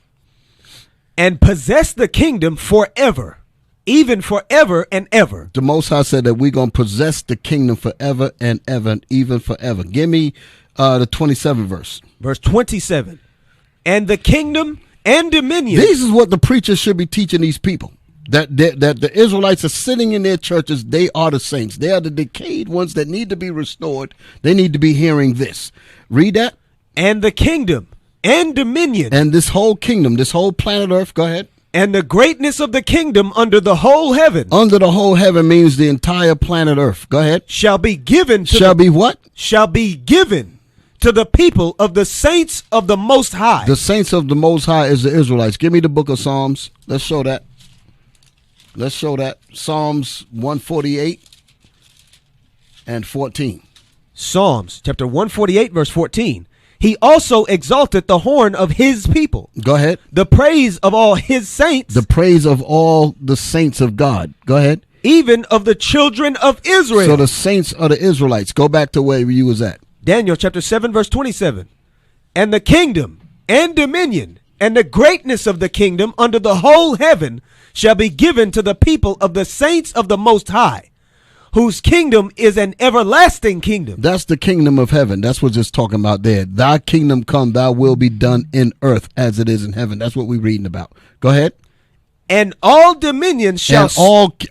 And possess the kingdom forever, even forever and ever. The Most High said that we're going to possess the kingdom forever and ever, and even forever. Give me the 27th verse. Verse 27. And the kingdom and dominion. This is what the preachers should be teaching these people. That the Israelites are sitting in their churches. They are the saints. They are the decayed ones that need to be restored. They need to be hearing this. Read that. And the kingdom and dominion. And this whole kingdom, this whole planet Earth. Go ahead. And the greatness of the kingdom under the whole heaven. Under the whole heaven means the entire planet Earth. Go ahead. Shall be given to Shall be what? Shall be given to the people of the saints of the Most High. The saints of the Most High is the Israelites. Give me the book of Psalms. Let's show that. Let's show that. Psalms 148 and 14. Psalms chapter 148 verse 14. He also exalted the horn of his people. Go ahead. The praise of all his saints. The praise of all the saints of God. Go ahead. Even of the children of Israel. So the saints are the Israelites. Go back to where you was at. Daniel chapter 7 verse 27. And the kingdom and dominion and the greatness of the kingdom under the whole heaven shall be given to the people of the saints of the Most High, whose kingdom is an everlasting kingdom. That's the kingdom of heaven. That's what it's talking about there. Thy kingdom come, thy will be done in earth as it is in heaven. That's what we're reading about. Go ahead. And all dominions shall...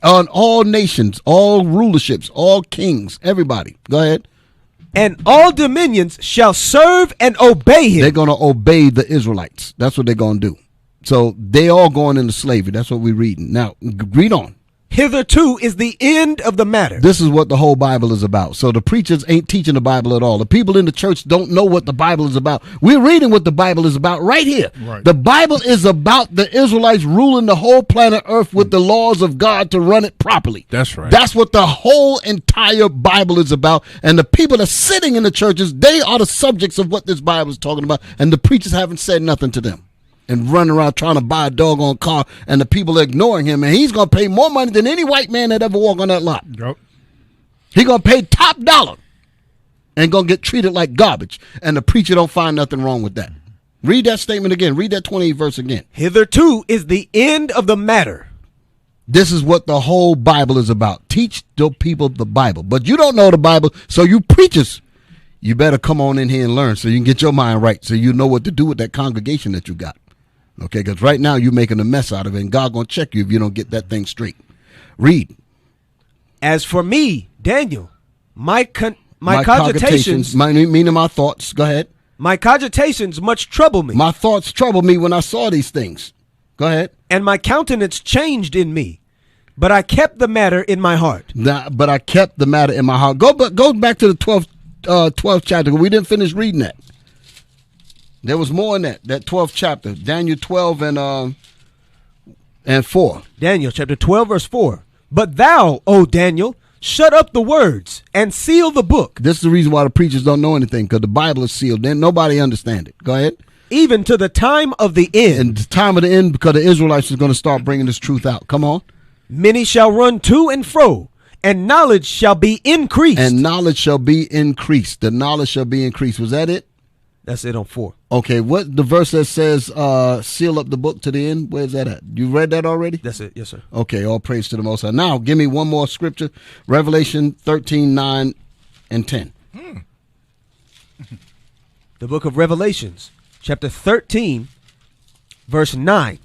And all nations, all rulerships, all kings, everybody. Go ahead. And all dominions shall serve and obey him. They're going to obey the Israelites. That's what they're going to do. So they all going into slavery. That's what we're reading. Now, read on. Hitherto is the end of the matter. This is what the whole Bible is about. So the preachers ain't teaching the Bible at all. The people in the church don't know what the Bible is about. We're reading what the Bible is about right here. Right. The Bible is about the Israelites ruling the whole planet Earth with the laws of God to run it properly. That's right. That's what the whole entire Bible is about. And the people that are sitting in the churches, they are the subjects of what this Bible is talking about. And the preachers haven't said nothing to them. And running around trying to buy a doggone car, and the people are ignoring him, and he's going to pay more money than any white man that ever walked on that lot. Yep. He's going to pay top dollar and going to get treated like garbage, and the preacher don't find nothing wrong with that. Read that statement again. Read that 28th verse again. Hitherto is the end of the matter. This is what the whole Bible is about. Teach the people the Bible. But you don't know the Bible, so you preachers, you better come on in here and learn so you can get your mind right, so you know what to do with that congregation that you got. Okay, because right now you're making a mess out of it, and God going to check you if you don't get that thing straight. Read. As for me, Daniel, my cogitations, meaning my thoughts, go ahead. My cogitations much trouble me. My thoughts troubled me when I saw these things. Go ahead. And my countenance changed in me, but I kept the matter in my heart. But I kept the matter in my heart. Go back to the 12th chapter. We didn't finish reading that. There was more in that 12th chapter, Daniel 12 and 4. Daniel chapter 12 verse 4. But thou, O Daniel, shut up the words and seal the book. This is the reason why the preachers don't know anything, because the Bible is sealed. Then nobody understand it. Go ahead. Even to the time of the end. And the time of the end, because the Israelites is going to start bringing this truth out. Come on. Many shall run to and fro, and knowledge shall be increased. And knowledge shall be increased. The knowledge shall be increased. Was that it? That's it on 4. Okay, what the verse that says seal up the book to the end? Where's that at? You read that already? That's it, yes, sir. Okay, all praise to the Most High. Now, give me one more scripture. Revelation 13, 9, and 10. The book of Revelations, chapter 13, verse 9.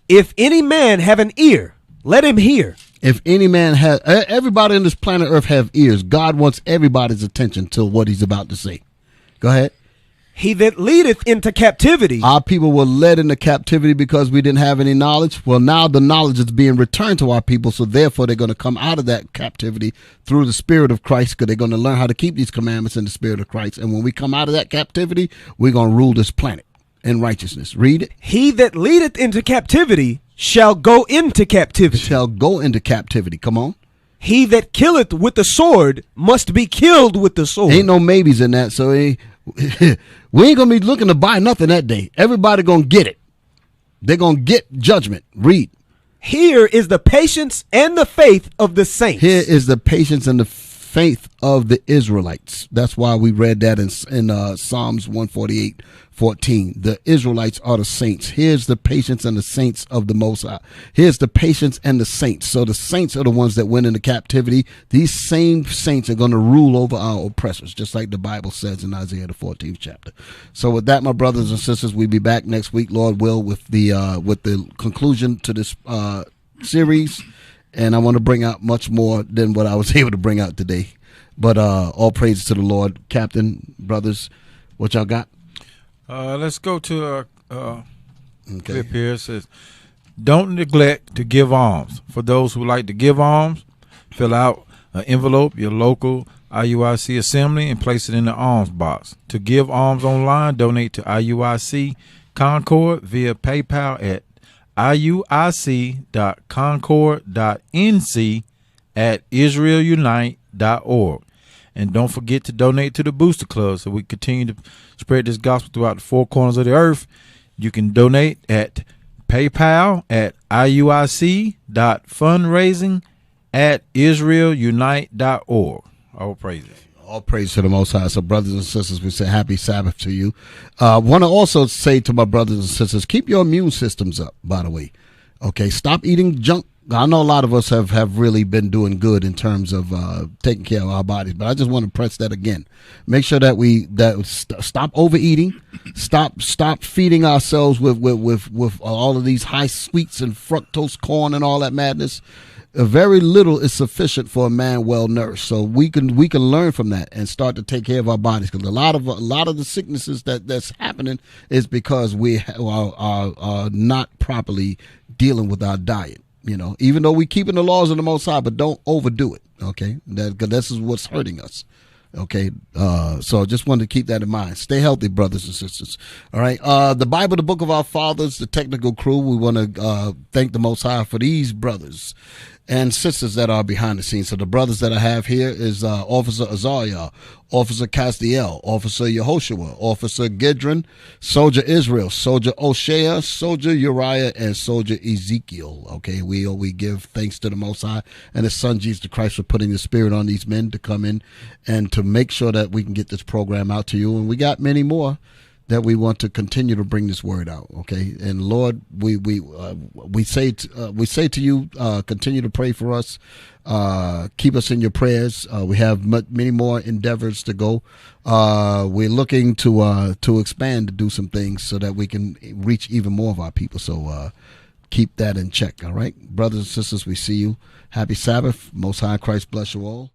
If any man have an ear, let him hear. If any man has, everybody on this planet Earth have ears. God wants everybody's attention to what he's about to say. Go ahead. He that leadeth into captivity. Our people were led into captivity because we didn't have any knowledge. Well, now the knowledge is being returned to our people, so therefore they're going to come out of that captivity through the Spirit of Christ, because they're going to learn how to keep these commandments in the Spirit of Christ. And when we come out of that captivity, we're going to rule this planet in righteousness. Read it. He that leadeth into captivity shall go into captivity. Shall go into captivity. Come on. He that killeth with the sword must be killed with the sword. Ain't no maybes in that, so we ain't gonna be looking to buy nothing that day. Everybody gonna get it. They're gonna get judgment. Read. Here is the patience and the faith of the saints. Here is the patience and the faith of the Israelites. That's why we read that in Psalms 148:14. The Israelites are the saints. Here's the patience and the saints of the Most High. Here's the patience and the saints. So the saints are the ones that went into captivity. These same saints are going to rule over our oppressors, just like the Bible says in Isaiah the 14th chapter. So with that, my brothers and sisters, we'll be back next week, Lord will, with the conclusion to this series. And I want to bring out much more than what I was able to bring out today. But all praises to the Lord. Captain, brothers, what y'all got? Let's go to a clip here. It says, don't neglect to give alms. For those who like to give alms, fill out an envelope, your local IUIC assembly, and place it in the alms box. To give alms online, donate to IUIC Concord via PayPal at iuic.concord.nc@israelunite.org. And don't forget to donate to the Booster Club so we continue to spread this gospel throughout the four corners of the earth. You can donate at PayPal at iuic.fundraising@israelunite.org. All praises. All praise to the Most High. So, brothers and sisters, we say happy Sabbath to you. Want to also say to my brothers and sisters, keep your immune systems up, by the way. Okay, stop eating junk I know a lot of us have really been doing good in terms of taking care of our bodies, but I just want to press that again. Make sure that we stop overeating, stop feeding ourselves with all of these high sweets and fructose corn and all that madness. Very little is sufficient for a man well nourished. So we can learn from that and start to take care of our bodies, because a lot of the sicknesses that's happening is because we are not properly dealing with our diet. You know, even though we keeping the laws of the Most High, but don't overdo it. Okay, because this is what's hurting us. Okay, so I just wanted to keep that in mind. Stay healthy, brothers and sisters. All right, the Bible, the Book of Our Fathers, the technical crew. We want to thank the Most High for these brothers and sisters that are behind the scenes. So the brothers that I have here is Officer Azariah, Officer Castiel, Officer Yehoshua, Officer Gidron, Soldier Israel, Soldier O'Shea, Soldier Uriah, and Soldier Ezekiel. Okay, we give thanks to the Most High and His Son Jesus Christ for putting the Spirit on these men to come in and to make sure that we can get this program out to you. And we got many more that we want to continue to bring this word out. Okay, and Lord, we say to you, continue to pray for us. Keep us in your prayers. We have many more endeavors to go. We're looking to expand, to do some things so that we can reach even more of our people. So keep that in check. All right, brothers and sisters, we see you. Happy Sabbath. Most High Christ bless you all.